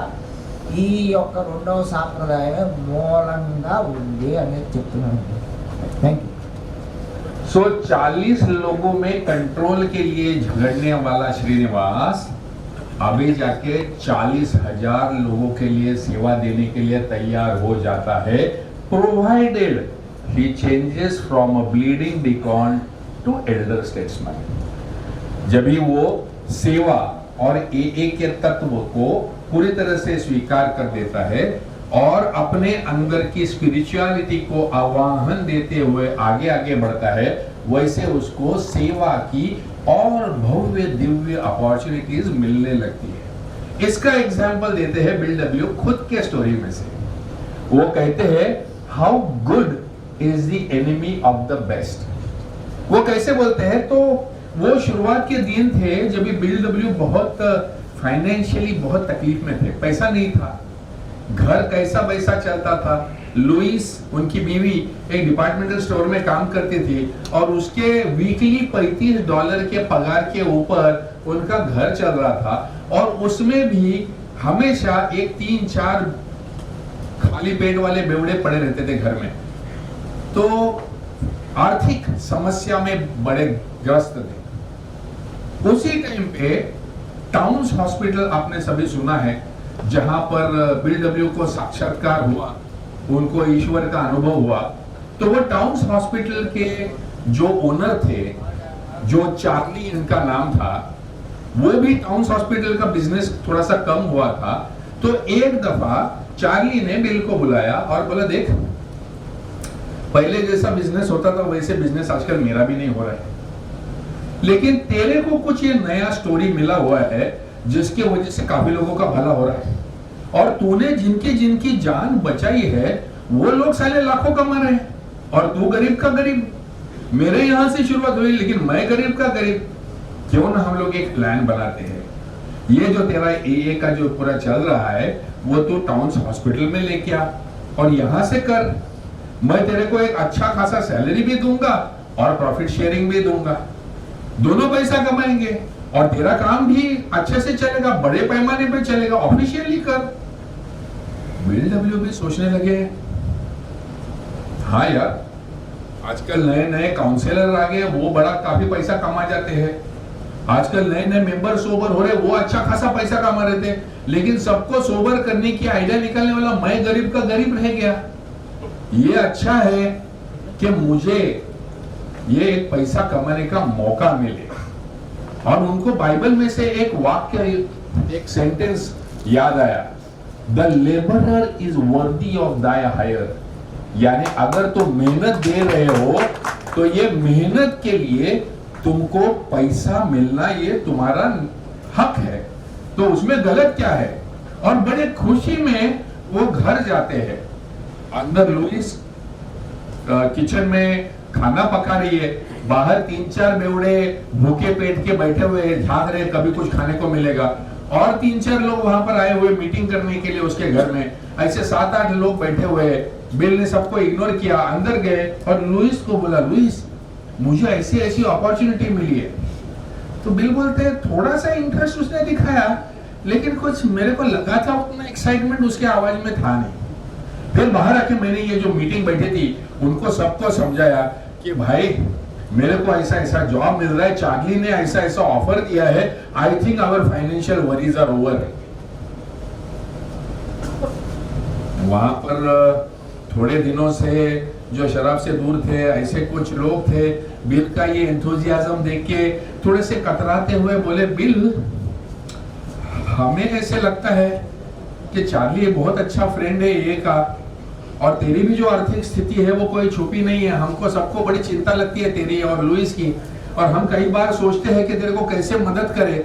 ఈ యొక్క 2వ సాంప్రదాయం మూలంగా ఉంది అనేది చెప్తున్నాను. Thank you. सो 40 लोगों में कंट्रोल के लिए झगड़ने वाला श्रीनिवास अभी जाके 40,000 लोगों के लिए सेवा देने के लिए तैयार हो जाता है, provided he changes from a bleeding deacon to elder statesman. जब ही वो सेवा और एए के तत्व को पूरी तरह से स्वीकार कर देता है और अपने अंदर की स्पिरिचुअलिटी को आवाहन देते हुए आगे बढ़ता है, वैसे उसको सेवा की और भव्य दिव्य अपॉर्चुनिटीज मिलने लगती है। इसका एग्जाम्पल देते हैं बिल डब्ल्यू खुद के स्टोरी में से। वो कहते हैं, how good is the enemy of the best. वो कैसे बोलते हैं, तो वो शुरुआत के दिन थे जब BMW बहुत फाइनेंशियली बहुत तकलीफ में थे, पैसा नहीं था, घर कैसा वैसा चलता था। लुइस उनकी बीवी एक डिपार्टमेंटल स्टोर में काम करती थी और उसके वीकली $35 के पगार के ऊपर उनका घर चल रहा था और उसमें भी हमेशा एक 3-4 खाली पेट वाले बेवड़े पड़े रहते थे घर में। तो आर्थिक समस्या में बड़े ग्रस्त थे। उसी टाइम पे टाउन्स हॉस्पिटल आपने सभी सुना है, जहां पर BMW को साक्षात्कार हुआ, उनको ईश्वर का अनुभव हुआ। तो वो टाउन्स हॉस्पिटल के जो ओनर थे, जो चार्ली इनका नाम था, वो भी टाउन्स हॉस्पिटल का बिजनेस थोड़ा सा कम हुआ था। तो एक दफा चार्ली ने बिल को बुलाया और बोला, देख पहले जैसा बिजनेस होता था वैसे बिजनेस आजकल मेरा भी नहीं हो रहा है, लेकिन तेरे को कुछ ये नया स्टोरी मिला हुआ है जिसके वजह से काफी लोगों का भला हो रहा है और तूने जिनकी जान बचाई है वो लोग साले लाखों कमा रहे हैं और तू गरीब का गरीब। मेरे यहां से शुरुआत हुई लेकिन मैं गरीब का गरीब। क्यों ना हम लोग एक प्लान बनाते हैं, ये जो तेरा AA का जो पूरा चल रहा है वो तू टाउन्स हॉस्पिटल में लेके आ और यहां से कर। मैं तेरे को एक अच्छा खासा सैलरी भी दूंगा और प्रॉफिट शेयरिंग भी दूंगा, दोनों पैसा कमाएंगे और तेरा काम भी अच्छे से चलेगा, बड़े पैमाने पे चलेगा, ऑफिशियली कर। BMW भी सोचने लगे, हाँ यार आजकल नए नए काउंसलर आ गए, वो बड़ा काफी पैसा कमा जाते हैं। आजकल नए नए मेंबर सोबर हो रहे, वो अच्छा खासा पैसा कमा रहे थे, लेकिन सबको सोबर करने की आइडिया निकालने वाला मैं गरीब का गरीब रह गया। ये अच्छा है कि मुझे ये एक पैसा कमाने का मौका मिले। और उनको बाइबल में से एक वाक्य, एक सेंटेंस याद आया, the labourer is worthy of दाय हायर। यानी अगर तुम मेहनत दे रहे हो तो ये मेहनत के लिए तुमको पैसा मिलना ये तुम्हारा हक है, तो उसमें गलत क्या है। और बड़े खुशी में वो घर जाते हैं। अंदर लुइस किचन में खाना पका रही है, बाहर 3-4 बेवड़े भूखे पेट के बैठे हुए झांक रहे, कभी कुछ खाने को मिलेगा। और 3-4 लोग वहां पर आए हुए मीटिंग करने के लिए उसके घर में, ऐसे 7-8 लोग बैठे हुए। बिल ने सबको इग्नोर किया, अंदर गए और लुइस को बोला, लुइस मुझे ऐसी ऐसी अपॉर्चुनिटी मिली है। तो बिल बोलते हैं थोड़ा सा इंटरेस्ट उसने दिखाया, लेकिन कुछ मेरे को लगा था उतना एक्साइटमेंट उसके आवाज में था नहीं। फिर बाहर आके मैंने ये जो मीटिंग बैठी थी उनको सबको समझाया कि भाई मेरे को ऐसा ऐसा जॉब मिल रहा है, चार्ली ने ऐसा ऐसा ऑफर दिया है, I think our financial worries are over. वहां पर थोड़े दिनों से जो शराब से दूर थे ऐसे कुछ लोग थे। बिल का ये एंथुजियाज्म देख के थोड़े से कतराते हुए बोले, बिल हमें ऐसे लगता है कि चार्ली बहुत अच्छा फ्रेंड है ये का, और तेरी भी जो आर्थिक स्थिति है वो कोई छुपी नहीं है। हमको सबको बड़ी चिंता लगती है तेरी और लुइस की, और हम कई बार सोचते हैं कि तेरे को कैसे मदद करे,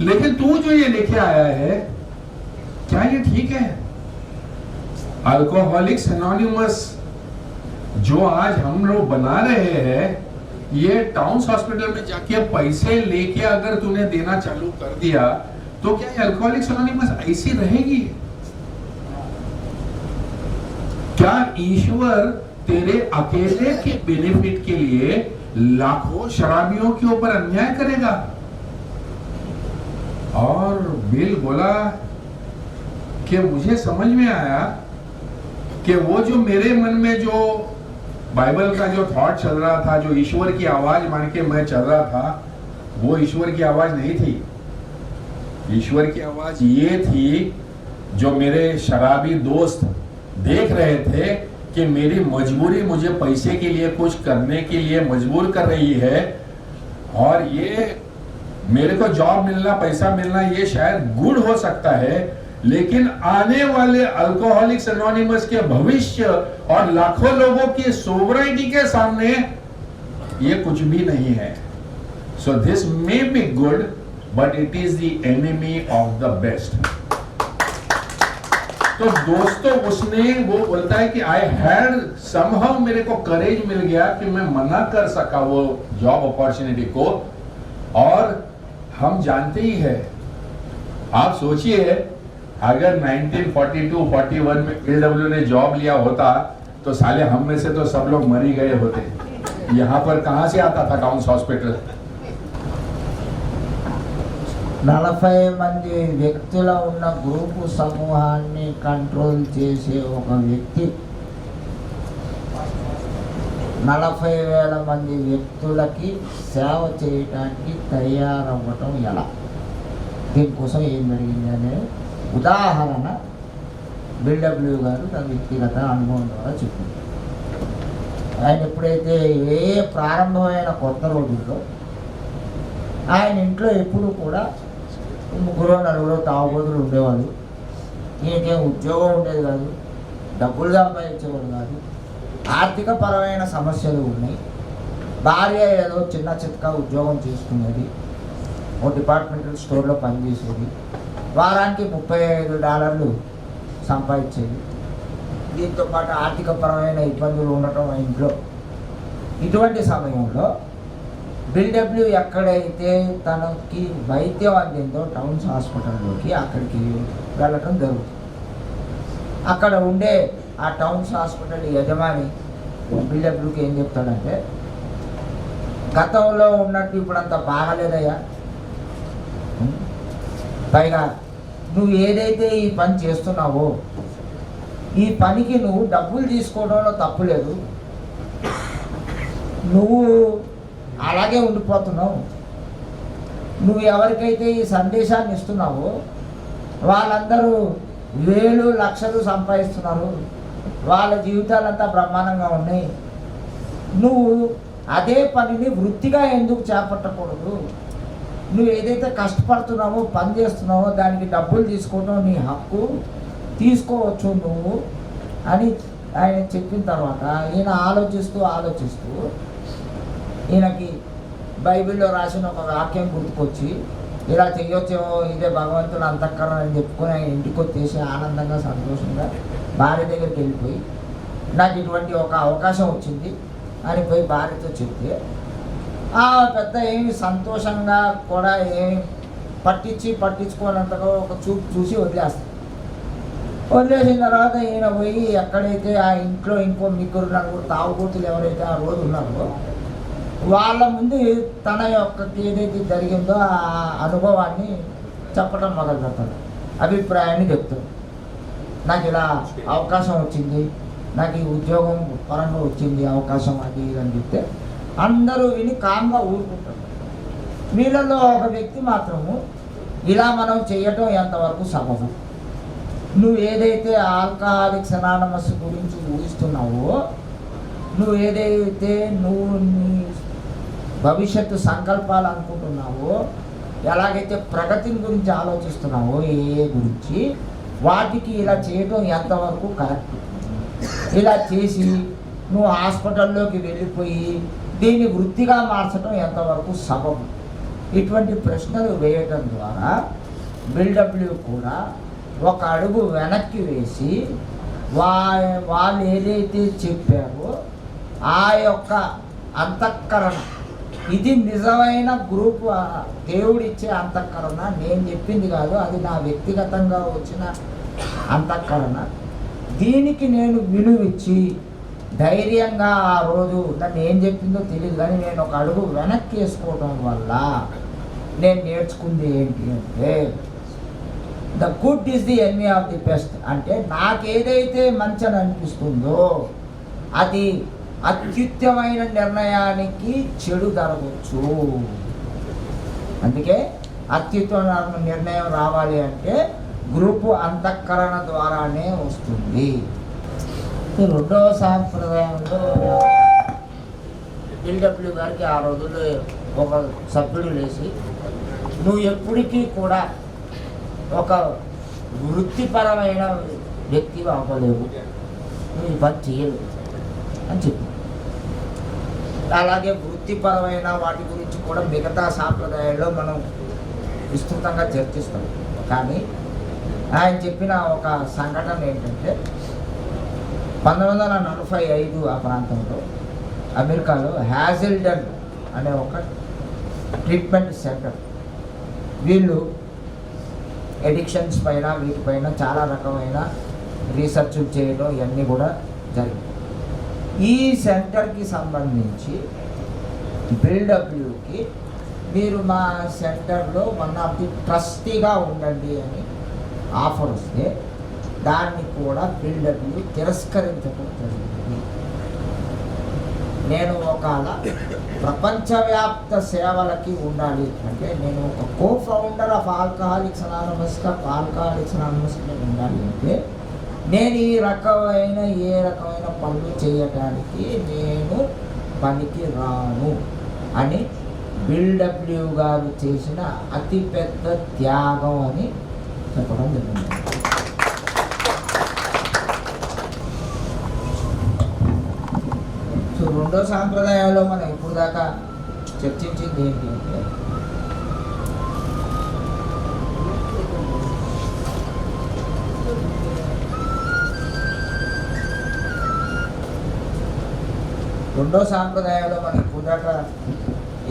लेकिन तू जो ये लेके आया है क्या ये ठीक है? अल्कोहलिक्स एनोनिमस जो आज हम लोग बना रहे हैं, ये टाउन्स हॉस्पिटल में जाके पैसे लेके अगर तूने देना चालू कर दिया तो क्या ये अल्कोहलिक्स एनोनिमस ऐसी रहेगी? क्या ईश्वर तेरे अकेले के बेनिफिट के लिए लाखों शराबियों के ऊपर अन्याय करेगा? और बिल बोला कि मुझे समझ में आया कि वो जो मेरे मन में जो बाइबल का जो थॉट चल रहा था, जो ईश्वर की आवाज मान के मैं चल रहा था, वो ईश्वर की आवाज नहीं थी। ईश्वर की आवाज ये थी जो मेरे शराबी दोस्त देख रहे थे कि मेरी मजबूरी मुझे पैसे के लिए कुछ करने के लिए मजबूर कर रही है, और ये मेरे को जॉब मिलना, पैसा मिलना ये शायद गुड हो सकता है, लेकिन आने वाले अल्कोहलिक्स एनोनिमस के भविष्य और लाखों लोगों की सोबराइटी के सामने ये कुछ भी नहीं है। So this may be good but it is the enemy of the best. तो दोस्तों उसने वो बोलता है कि आई हैड समहाउ मेरे को करेज मिल गया कि मैं मना कर सका वो जॉब अपॉर्चुनिटी को। और हम जानते ही है, आप सोचिए अगर 1942-41 में BW ने जॉब लिया होता तो साले हम में से तो सब लोग मर ही गए होते। यहाँ पर कहाँ से आता था टाउन्स हॉस्पिटल? 40 మంది వ్యక్తుల ఉన్న గ్రూపు సమూహాన్ని కంట్రోల్ చేసే ఒక వ్యక్తి 40,000 మంది వ్యక్తులకి సేవ చేయడానికి తయారవ్వటం ఎలా, దీనికోసం ఏం జరిగింది అనే ఉదాహరణ BW గారు తన వ్యక్తిగత అనుభవం ద్వారా చెప్పింది. ఆయన ఎప్పుడైతే ప్రారంభమైన కొత్త రోజుల్లో ఆయన ఇంట్లో ఎప్పుడు కూడా 3-4 తాగుబోతులు ఉండేవాళ్ళు. ఈయనకేం ఉద్యోగం ఉండేది కాదు, డబ్బులు సంపాదించేవాడు కాదు, ఆర్థిక పరమైన సమస్యలు ఉన్నాయి. భార్య ఏదో చిన్న చితక ఉద్యోగం చేసుకునేది, ఓ డిపార్ట్మెంటల్ స్టోర్లో పనిచేసేది, వారానికి $35 సంపాదించేది. దీంతో పాటు ఆర్థిక పరమైన ఇబ్బందులు ఉండటం ఆ ఇంట్లో. ఇటువంటి సమయంలో BW ఎక్కడైతే తనకి వైద్యం అందిందో టౌన్స్ హాస్పిటల్లోకి అక్కడికి వెళ్ళటం జరుగుతుంది. అక్కడ ఉండే ఆ టౌన్స్ హాస్పిటల్ యజమాని BWకి ఏం చెప్తాడంటే, గతంలో ఉన్నట్టు ఇప్పుడు అంత బాగలేదయ్యా, పైగా నువ్వు ఏదైతే ఈ పని చేస్తున్నావో ఈ పనికి నువ్వు డబ్బులు తీసుకోవడంలో తప్పు లేదు, నువ్వు అలాగే ఉండిపోతున్నావు. నువ్వు ఎవరికైతే ఈ సందేశాన్ని ఇస్తున్నావో వాళ్ళందరూ 1,000 లక్షలు సంపాదిస్తున్నారు, వాళ్ళ జీవితాలంతా బ్రహ్మాండంగా ఉన్నాయి. నువ్వు అదే పనిని వృత్తిగా ఎందుకు చేపట్టకూడదు? నువ్వు ఏదైతే కష్టపడుతున్నావో పని చేస్తున్నావో దానికి డబ్బులు తీసుకోవడం నీ హక్కు, తీసుకోవచ్చు నువ్వు అని ఆయన చెప్పిన తర్వాత ఈయన ఆలోచిస్తూ ఈయనకి బైబిల్లో రాసిన ఒక వాక్యం గుర్తుకొచ్చి, ఇలా చెయ్యొచ్చేమో, ఇదే భగవంతుడు అంతఃకరణ అని చెప్పుకొని ఆయన ఇంటికి వచ్చేసి ఆనందంగా సంతోషంగా భార్య దగ్గరికి వెళ్ళిపోయి, నాకు ఇటువంటి ఒక అవకాశం వచ్చింది అని పోయి భార్యతో చెప్తే ఆ పెద్ద ఏమి సంతోషంగా కూడా ఏమి పట్టించుకోనంతగా ఒక చూపు చూసి వదిలేస్తాడు. వదిలేసిన తర్వాత ఈయన పోయి ఎక్కడైతే ఆ ఇంట్లో ఇంకో 3-4 తాగుబోతులు ఎవరైతే ఆ రోజు ఉన్నారో వాళ్ళ ముందు తన యొక్క ఏదైతే జరిగిందో ఆ అనుభవాన్ని చెప్పడం మొదలు పెడతాడు, అభిప్రాయాన్ని చెప్తాడు. నాకు ఇలా అవకాశం వచ్చింది, నాకు ఈ ఉద్యోగం పరంగా వచ్చింది అవకాశం, అది అని చెప్తే అందరూ విని కామ్గా ఊరుకుంటారు. వీళ్ళలో ఒక వ్యక్తి మాత్రము ఇలా మనం చేయటం ఎంతవరకు సబబు, నువ్వు ఏదైతే ఆల్కహాలిక్స్ అనానమస్ గురించి ఊహిస్తున్నావో, నువ్వు ఏదైతే నువ్వు నీ భవిష్యత్తు సంకల్పాలు అనుకుంటున్నావో, ఎలాగైతే ప్రగతిని గురించి ఆలోచిస్తున్నావో ఏ గురించి, వాటికి ఇలా చేయడం ఎంతవరకు కరెక్ట్? ఇలా చేసి నువ్వు హాస్పిటల్లోకి వెళ్ళిపోయి దీన్ని వృత్తిగా మార్చడం ఎంతవరకు సబబు? ఇటువంటి ప్రశ్నలు వేయటం ద్వారా BW కూడా ఒక అడుగు వెనక్కి వేసి వాళ్ళు ఏదైతే చెప్పారో ఆ యొక్క అంతఃకరణ, ఇది నిజమైన గ్రూప్, దేవుడిచ్చే అంతఃకరణ, నేను చెప్పింది కాదు, అది నా వ్యక్తిగతంగా వచ్చిన అంతఃకరణ, దీనికి నేను విలువిచ్చి ధైర్యంగా ఆ రోజు నన్ను ఏం చెప్పిందో తెలియదు కానీ నేను ఒక అడుగు వెనక్కి వేసుకోవడం వల్ల నేను నేర్చుకుంది ఏంటి అంటే, the good is the enemy of the best. అంటే నాకేదైతే మంచి అనిపిస్తుందో అది అత్యుత్తమైన నిర్ణయానికి చెడు జరగవచ్చు. అందుకే అత్యుత్తమ నిర్ణయం రావాలి అంటే గ్రూపు అంతఃకరణ ద్వారానే వస్తుంది. రెండవ సాంప్రదాయంలో BW గారికి ఆ రోజుల్లో ఒక సభ్యుడు లేచి, నువ్వు ఎప్పటికీ కూడా ఒక వృత్తిపరమైన వ్యక్తి అవ్వలేవు, నువ్వు ఈ పని చేయలేవు అని చెప్పి, అలాగే వృత్తిపరమైన వాటి గురించి కూడా మిగతా సాంప్రదాయాల్లో మనం విస్తృతంగా చర్చిస్తాం. కానీ ఆయన చెప్పిన ఒక సంఘటన ఏంటంటే 1945 ఆ ప్రాంతంలో అమెరికాలో హ్యాజిల్డన్ అనే ఒక ట్రీట్మెంట్ సెంటర్, వీళ్ళు ఎడిక్షన్స్ పైన వీటిపైన చాలా రకమైన రీసెర్చ్లు చేయడం ఇవన్నీ కూడా జరిగింది. ఈ సెంటర్కి సంబంధించి బిల్డబ్ల్యూకి మీరు మా సెంటర్లో వన్ ఆఫ్ ది ట్రస్టీగా ఉండండి అని ఆఫర్ వస్తే దాన్ని కూడా బిల్డబ్ల్యూ తిరస్కరించడం జరిగింది. నేను ఒకవేళ ప్రపంచవ్యాప్త సేవలకి ఉండాలి అంటే నేను ఒక కో-ఫౌండర్ ఆఫ్ ఆల్కహాలిక్స్ అనానమస్గా ఉండాలి అంటే నేను ఈ రకమైన ఏ రకమైన పనులు చేయడానికి నేను పనికి రాను అని బిల్డబ్ల్యూ గారు చేసిన అతిపెద్ద త్యాగం అని చెప్పడం జరిగింది. సో రెండో సాంప్రదాయంలో మనం ఇప్పుడు దాకా చర్చించింది ఏంటి అంటే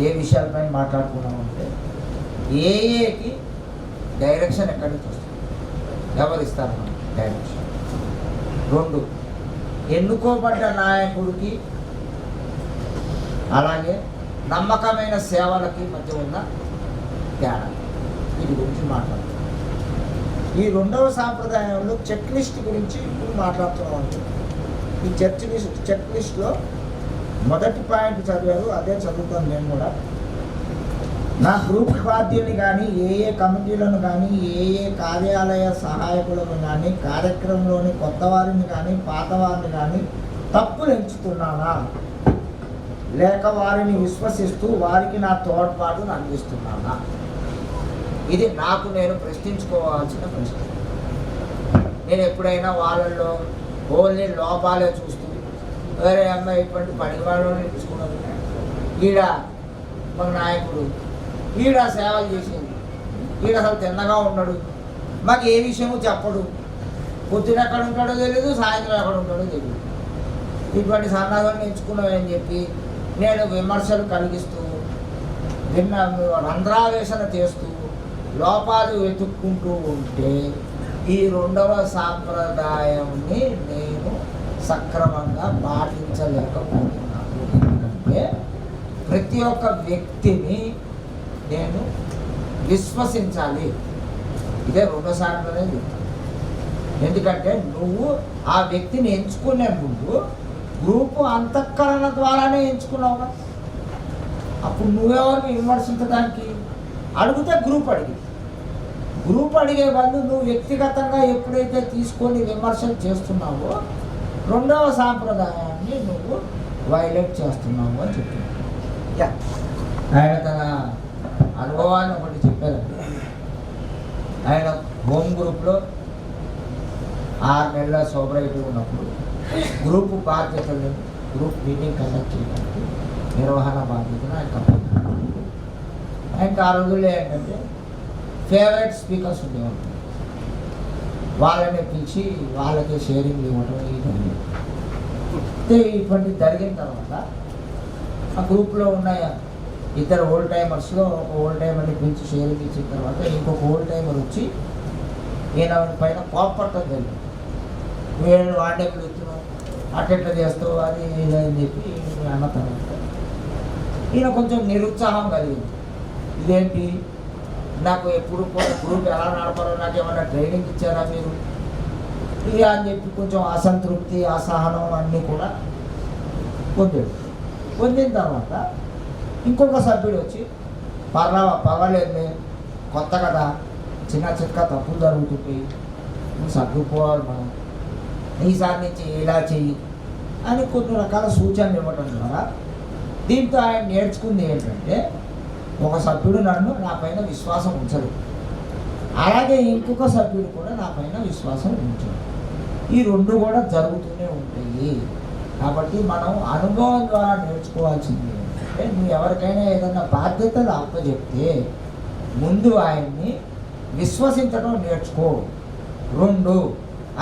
ఏ విషయాలపై మాట్లాడుకున్నామంటే ఏఏకి డైరెక్షన్ ఎక్కడి నుంచి వస్తుంది, ఎవరు ఇస్తారు మనం డైరెక్షన్. 2, ఎన్నుకోబడ్డ నాయకుడికి అలాగే నమ్మకమైన సేవలకి మధ్య ఉన్న తేడా, వీటి గురించి మాట్లాడుతున్నాం. ఈ రెండవ సాంప్రదాయంలో చెక్ లిస్ట్ గురించి ఇప్పుడు మాట్లాడుతున్నాం. ఈ చెక్ లిస్ట్లో మొదటి పాయింట్ చదివారు, అదే చదువుతాను నేను కూడా. నా గ్రూప్ బాధ్యుల్ని కానీ ఏ కమిటీలను కానీ ఏ కార్యాలయ సహాయకులను కానీ కార్యక్రమంలోని కొత్త వారిని కానీ పాత వారిని కానీ తప్పులు ఎంచుతున్నానా లేక వారిని విశ్వసిస్తూ వారికి నా తోడ్పాటును అందిస్తున్నానా, ఇది నాకు నేను ప్రశ్నించుకోవాల్సిన ప్రశ్న. నేను ఎప్పుడైనా వాళ్ళల్లో ఓన్లీ లోపాలే చూస్తూ వేరే అమ్మాయి ఇటువంటి పని వాళ్ళని తీసుకున్నాను, ఈడ మన నాయకుడు ఈడ సేవలు చేసేది, ఈడ అసలు తిన్నగా ఉన్నాడు, మాకు ఏ విషయము చెప్పడు, పొద్దున ఎక్కడ ఉంటాడో తెలియదు, సాయంత్రం ఎక్కడ ఉంటాడో తెలియదు, ఇటువంటి సన్నాహాన్ని ఎంచుకున్నామని చెప్పి నేను విమర్శలు కలిగిస్తూ రంధ్రావేశన చేస్తూ లోపాలు వెతుక్కుంటూ ఉంటే ఈ రెండవ సాంప్రదాయాన్ని నేను సక్రమంగా పాటించలేకపోతున్నాను. ఎందుకంటే ప్రతి ఒక్క వ్యక్తిని నేను విశ్వసించాలి, ఇదే రెండో సాంప్రదాయం. ఎందుకంటే నువ్వు ఆ వ్యక్తిని ఎంచుకునే ముందు గ్రూపు అంతఃకరణ ద్వారానే ఎంచుకున్నావు కదా, అప్పుడు నువ్వెవరిని విమర్శించడానికి అడిగితే గ్రూప్ అడిగే వాళ్ళు నువ్వు వ్యక్తిగతంగా ఎప్పుడైతే తీసుకొని విమర్శలు చేస్తున్నావో రెండవ సాంప్రదాయాన్ని నువ్వు వైలేట్ చేస్తున్నావు అని చెప్తున్నావు. ఆయన తన అనుభవాన్ని ఒకటి చెప్పారు. ఆయన హోమ్ గ్రూప్లో 6 నెలల సోబరైటీ ఉన్నప్పుడు గ్రూప్ బాధ్యతలు గ్రూప్ మీటింగ్ కండక్ట్ చేయడానికి నిర్వహణ బాధ్యతను ఆయన కప్పించారు. ఆయనకు ఆ రోజుల్లో ఏంటంటే ఫేవరెట్ స్పీకర్స్ ఉండేవాళ్ళు, వాళ్ళని పిలిచి వాళ్ళకి షేరింగ్ ఇవ్వడం ఇవన్నీ. ఇటువంటి జరిగిన తర్వాత ఆ గ్రూప్లో ఉన్న ఇద్దరు ఓల్డ్ టైమర్స్లో ఒక ఓల్డ్ టైమర్ని పిలిచి షేరింగ్ ఇచ్చిన తర్వాత ఇంకొక ఓల్డ్ టైమర్ వచ్చి ఈయన పైన కోపడటం జరిగింది. వీళ్ళు వాడే పిలుస్తున్నావు, అట్టెట్లా చేస్తావు, అది ఇది అని చెప్పి అన్న తర్వాత ఈయన కొంచెం నిరుత్సాహం కలిగింది. ఇదేంటి, నాకు ఎప్పుడు కూడా గ్రూప్ ఎలా నడపాలో నాకు ఏమన్నా ట్రైనింగ్ ఇచ్చారా మీరు, ఇక అని చెప్పి కొంచెం అసంతృప్తి అసహనం అన్నీ కూడా పొందిన తర్వాత ఇంకొక సభ్యుడు వచ్చి పర్వాలేదు కొత్త కదా, చిన్న తప్పులు జరుగుతుంటాయి, నువ్వు సర్దుకోవాలి, మనం ఈసారి నుంచి ఇలా చెయ్యి అని కొన్ని రకాల సూచనలు ఇవ్వడం ద్వారా దీంతో ఆయన నేర్చుకుంది ఏంటంటే ఒక సభ్యుడు నా పైన విశ్వాసం ఉంచదు, అలాగే ఇంకొక సభ్యుడు కూడా నా పైన విశ్వాసం ఉంచడు. ఈ రెండు కూడా జరుగుతూనే ఉంటాయి. కాబట్టి మనం అనుభవం ద్వారా నేర్చుకోవాల్సింది ఏంటంటే నువ్వు ఎవరికైనా ఏదైనా బాధ్యతలు అప్పచెప్తే ముందు ఆయన్ని విశ్వసించడం నేర్చుకో. 2,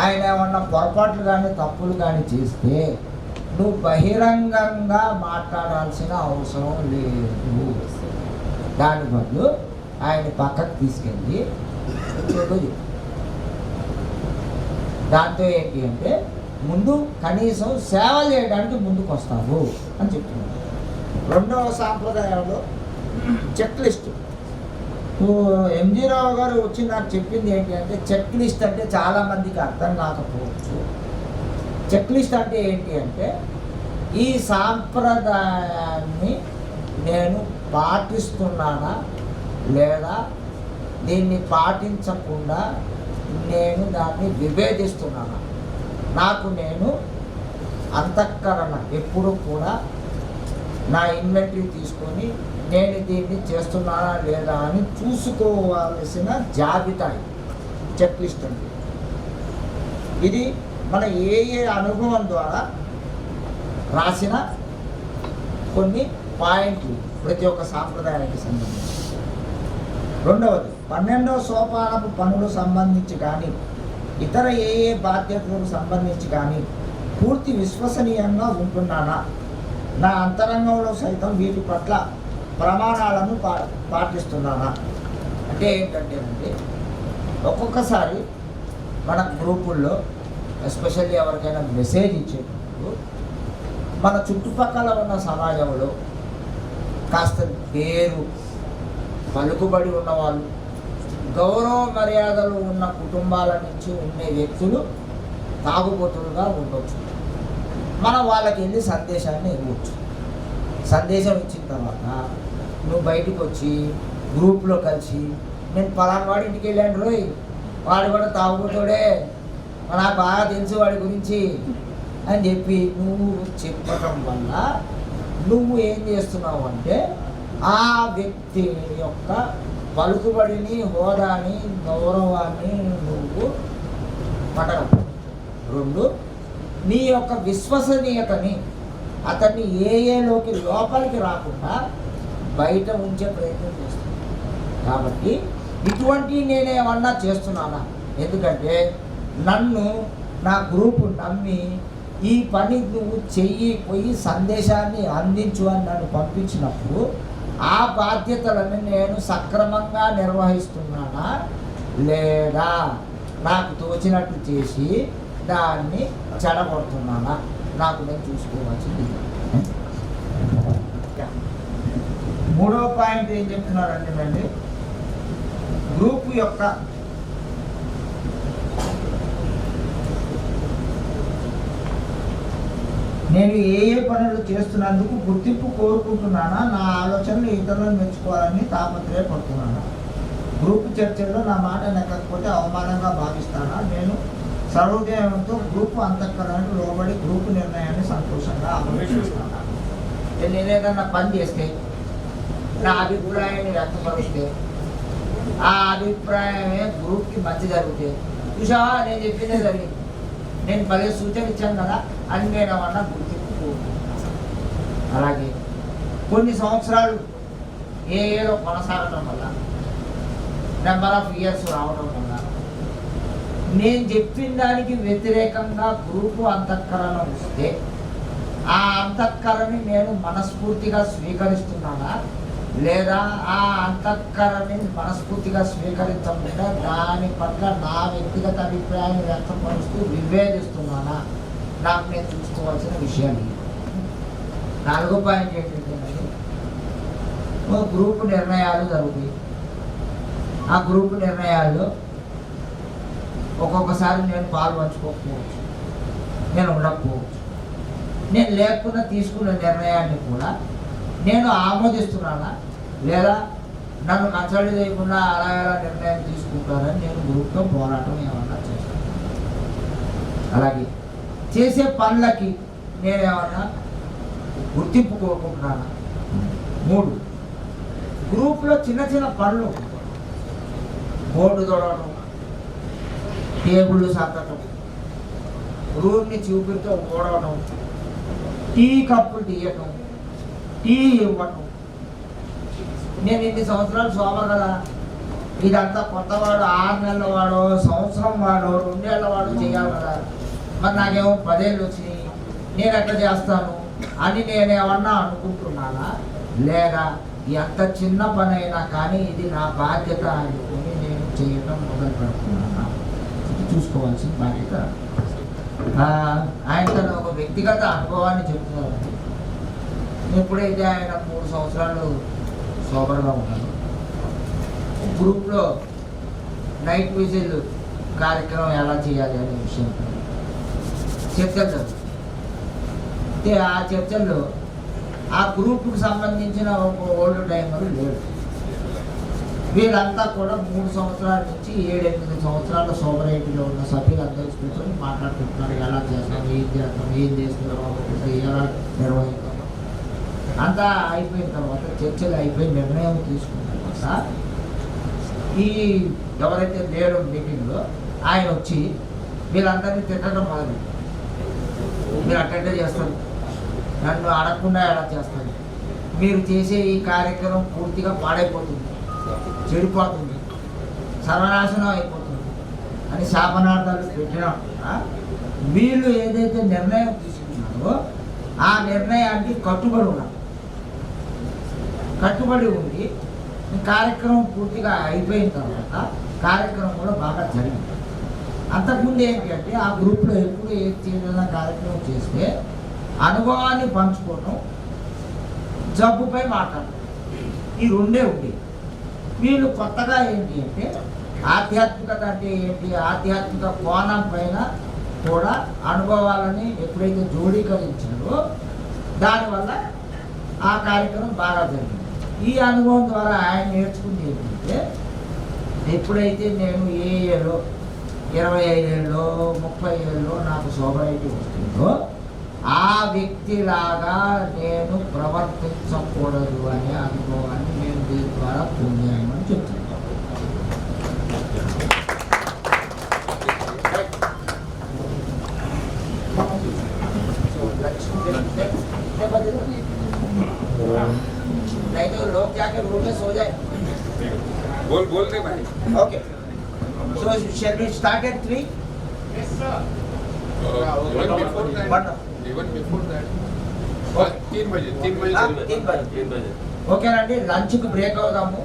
ఆయన ఏమన్నా పొరపాట్లు కానీ తప్పులు కానీ చేస్తే నువ్వు బహిరంగంగా మాట్లాడాల్సిన అవసరం లేదు. దాని బదులు ఆయన పక్కకు తీసుకెళ్ళి చెప్పు. దాంతో ఏంటి అంటే ముందు కనీసం సేవ చేయడానికి ముందుకు వస్తావు అని చెప్తున్నాడు. 2వ సాంప్రదాయంలో చెక్ లిస్ట్. ఎంజీ రావు గారు వచ్చి నాకు చెప్పింది ఏంటి అంటే చెక్ లిస్ట్ అంటే చాలామందికి అర్థం కాకపోవచ్చు. చెక్ లిస్ట్ అంటే ఏంటి అంటే ఈ సాంప్రదాయాన్ని నేను పాటిస్తున్నానా లేదా దీన్ని పాటించకుండా నేను దాన్ని విభేదిస్తున్నానా, నాకు నేను అంతఃకరణ ఎప్పుడు కూడా నా ఇన్వెంటరీ తీసుకొని నేను దీన్ని చేస్తున్నానా లేదా అని చూసుకోవాల్సిన జాబితా చెక్ లిస్ట్ అండి. ఇది మన ఏ అనుభవం ద్వారా రాసిన కొన్ని పాయింట్లు ప్రతి ఒక్క సాంప్రదాయానికి సంబంధించి. 2వది 12వ సోపానపు పనులు సంబంధించి కానీ ఇతర ఏ బాధ్యతలకు సంబంధించి కానీ పూర్తి విశ్వసనీయంగా ఉంటున్నానా, నా అంతరంగంలో సైతం వీటి పట్ల ప్రమాణాలను పాటిస్తున్నానా. అంటే ఏంటంటేనండి ఒక్కొక్కసారి మన గ్రూపుల్లో ఎస్పెషల్లీ ఎవరికైనా మెసేజ్ ఇచ్చేటప్పుడు మన చుట్టుపక్కల ఉన్న సమాజంలో కాస్త పేరు పలుకుబడి ఉన్నవాళ్ళు, గౌరవ మర్యాదలు ఉన్న కుటుంబాల నుంచి ఉండే వ్యక్తులు తాగుబోతులుగా ఉండొచ్చు. మనం వాళ్ళకి వెళ్ళి సందేశాన్ని ఇవ్వచ్చు. సందేశం ఇచ్చిన తర్వాత నువ్వు బయటకు వచ్చి గ్రూప్లో కలిసి నేను పలానా వాడి ఇంటికి వెళ్ళాను రోయ్, వాడు కూడా తాగుబోతుడే, నాకు బాగా తెలుసు వాడి గురించి అని చెప్పి నువ్వు చెప్పటం వల్ల నువ్వు ఏం చేస్తున్నావు అంటే ఆ వ్యక్తి యొక్క పలుకుబడిని, హోదాని, గౌరవాన్ని నువ్వు పట్టడం. 2, నీ యొక్క విశ్వసనీయతని అతన్ని ఏలోకి లోపలికి రాకుండా బయట ఉంచే ప్రయత్నం చేస్తాను. కాబట్టి ఇటువంటి నేనేమన్నా చేస్తున్నానా, ఎందుకంటే నన్ను నా గ్రూపు నమ్మి ఈ పని నువ్వు పోయి సందేశాన్ని అందించు అని నన్ను పంపించినప్పుడు ఆ బాధ్యతలను నేను సక్రమంగా నిర్వహిస్తున్నానా లేదా నాకు తోచినట్టు చేసి దాన్ని చెడగొడుతున్నానా, నాకు నేను చూసుకోవాల్సింది. 3వ పాయింట్ ఏం చెప్తున్నారంటే గ్రూపు యొక్క నేను ఏ పనులు చేస్తున్నందుకు గుర్తింపు కోరుకుంటున్నానా, నా ఆలోచనలు ఇతరులను మెచ్చుకోవాలని తాపత్రయపడుతున్నానా, గ్రూపు చర్చల్లో నా మాట నెక్కకపోతే అవమానంగా భావిస్తానా, నేను సర్వోదయంతో గ్రూపు అంతఃకరణకు లోబడి గ్రూపు నిర్ణయాన్ని సంతోషంగా అమలు చేస్తానా. నేను ఏదన్నా పని చేస్తే నా అభిప్రాయాన్ని వ్యక్తపరిస్తే ఆ అభిప్రాయమే గ్రూప్కి మంచి జరిగితే చూసావా నేను చెప్పిందే జరిగింది, నేను 10 సూచన ఇచ్చాను కదా అని నేను ఏమన్నా గుర్తింపు. అలాగే కొన్ని సంవత్సరాలు ఏదో కొనసాగడం వల్ల నెంబర్ ఆఫ్ ఇయర్స్ రావడం వల్ల నేను చెప్పిన దానికి వ్యతిరేకంగా గ్రూపు అంతఃకరణ వస్తే ఆ అంతఃకరణని నేను మనస్ఫూర్తిగా స్వీకరిస్తున్నానా లేదా ఆ అంతఃకరణని మనస్ఫూర్తిగా స్వీకరించకుండా దాని పట్ల నా వ్యక్తిగత అభిప్రాయాన్ని వ్యక్తపరుస్తూ విభేదిస్తున్నానా, నాకు నేను చూసుకోవాల్సిన విషయాలు. 4వ పాయింట్ ఏంటంటే గ్రూపు నిర్ణయాలు జరుగుతాయి. ఆ గ్రూపు నిర్ణయాల్లో ఒక్కొక్కసారి నేను పాలు పంచుకోకపోవచ్చు, నేను ఉండకపోవచ్చు. నేను లేకుండా తీసుకున్న నిర్ణయాన్ని కూడా నేను ఆమోదిస్తున్నానా లేదా నన్ను కన్సల్ట్ చేయకుండా అలా ఎలా నిర్ణయం తీసుకుంటారని నేను గ్రూప్తో పోరాటం ఏమన్నా చేస్తాను. అలాగే చేసే పనులకి నేనేమన్నా గుర్తింపు కోరుకుంటున్నాను. 3, గ్రూప్లో చిన్న చిన్న పనులు, బోర్డు తొడవడం, టేబుళ్ళు సర్దటం, రూమ్ని చూపులతో ఓడవడం, టీ కప్పులు తీయటం, టీ ఇవ్వటం. నేను ఇన్ని సంవత్సరాలు సోమర్ కదా, ఇదంతా కొత్తవాడు 6 నెలల వాడు, సంవత్సరం వాడు, 2 ఏళ్ల వాడు చేయాలి కదా. మరి నాకేమో 10 ఏళ్ళు వచ్చినాయి, నేను ఎట్లా చేస్తాను అని నేనేమన్నా అనుకుంటున్నానా? లేదా ఎంత చిన్న పని అయినా కానీ ఇది నా బాధ్యత అనుకుని నేను చేయటం మొదలు పెడుతున్నానా? ఇది చూసుకోవాల్సిన బాధ్యత. ఆయన తన ఒక వ్యక్తిగత అనుభవాన్ని చెప్తున్నారు. ఎప్పుడైతే ఆయన 3 సంవత్సరాలు సోబర్గా ఉన్నాడు, గ్రూప్లో నైట్ విజిల్ కార్యక్రమం ఎలా చేయాలి అనే విషయం చర్చలు జరుగుతాయి. ఆ చర్చల్లో ఆ గ్రూప్కి సంబంధించిన ఒక ఓల్డ్ టైమర్ లేడు. వీళ్ళంతా కూడా 3 సంవత్సరాల నుంచి 7-8 సంవత్సరాల సోబరైటీలో ఉన్న సభ్యులందరూ కూర్చొని మాట్లాడుకుంటున్నారు. ఎలా చేస్తాం, ఏం చేస్తున్నాం, ఎలా నిర్వహిస్తాం. అంతా అయిపోయిన తర్వాత చర్చలు అయిపోయి నిర్ణయం తీసుకున్న తర్వాత ఈ ఎవరైతే లేడు మీటింగ్లో ఆయన వచ్చి వీళ్ళందరినీ తిట్టడం మొదలు. మీరు అటెండ్ చేస్తారు, నన్ను అడగకుండా ఎలా చేస్తారు, మీరు చేసే ఈ కార్యక్రమం పూర్తిగా పాడైపోతుంది, చెడిపోతుంది, సర్వనాశనం అయిపోతుంది అని శాపనార్థాలు పెట్టినా వీళ్ళు ఏదైతే నిర్ణయం తీసుకున్నారో ఆ నిర్ణయానికి కట్టుబడి ఉండి కార్యక్రమం పూర్తిగా అయిపోయిన తర్వాత కార్యక్రమం కూడా బాగా జరిగింది. అంతకుముందు ఏంటి అంటే ఆ గ్రూప్లో ఎప్పుడు ఏది చేయాలన్న కార్యక్రమం చేస్తే అనుభవాన్ని పంచుకోవడం, జబ్బుపై మాట్లాడటం, ఈ రెండే ఉంది. వీళ్ళు కొత్తగా ఏంటి అంటే ఆధ్యాత్మికత అంటే ఏంటి, ఆధ్యాత్మిక కోణం పైన కూడా అనుభవాలని ఎప్పుడైతే జోడీకరించారో దానివల్ల ఆ కార్యక్రమం బాగా జరిగింది. ఈ అనుభవం ద్వారా ఆయన నేర్చుకుంది ఏంటంటే ఎప్పుడైతే నేను ఏ ఏళ్ళో 25 ఏళ్ళలో 30 ఏళ్ళలో నాకు సోబరైటీ వస్తుందో ఆ వ్యక్తిలాగా నేను ప్రవర్తించకూడదు అనే అనుభవాన్ని నేను దీని ద్వారా పొందామని చెప్తున్నాను. नहीं तो लोग जाके रूम में सो जाए. बोल दे भाई. Okay. So shall we start at 3? Yes sir. Even before that. 3 बजे. 3 बजे. ఓకేనండి, లంచ్కి బ్రేక్ అవుదాము.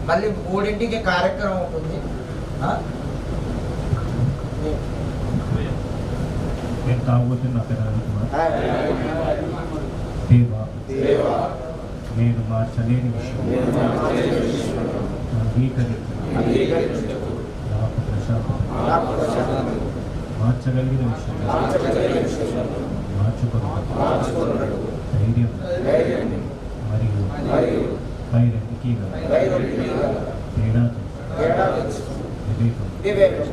మళ్ళీ 3ంటికి కార్యక్రమం ఉంటుంది. నేను తాగుబోతున్న నా పేరు రవికుమార్. దేవా నేను మార్చలేని విషయం అంగీకరించు, నాకు ప్రశాంతత మార్చగలిగిన విషయం మార్చుకున్నాడు. ధైర్యం మరియు పైరెందుకీ తేడా వివేకం.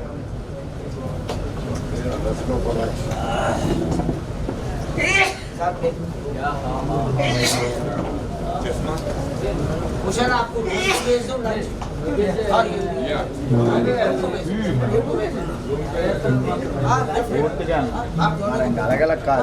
कुशन आपको भेज दूं लंच और अलग अलग का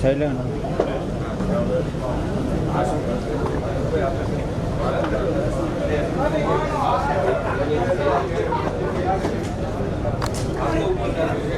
సైడ్ Yeah.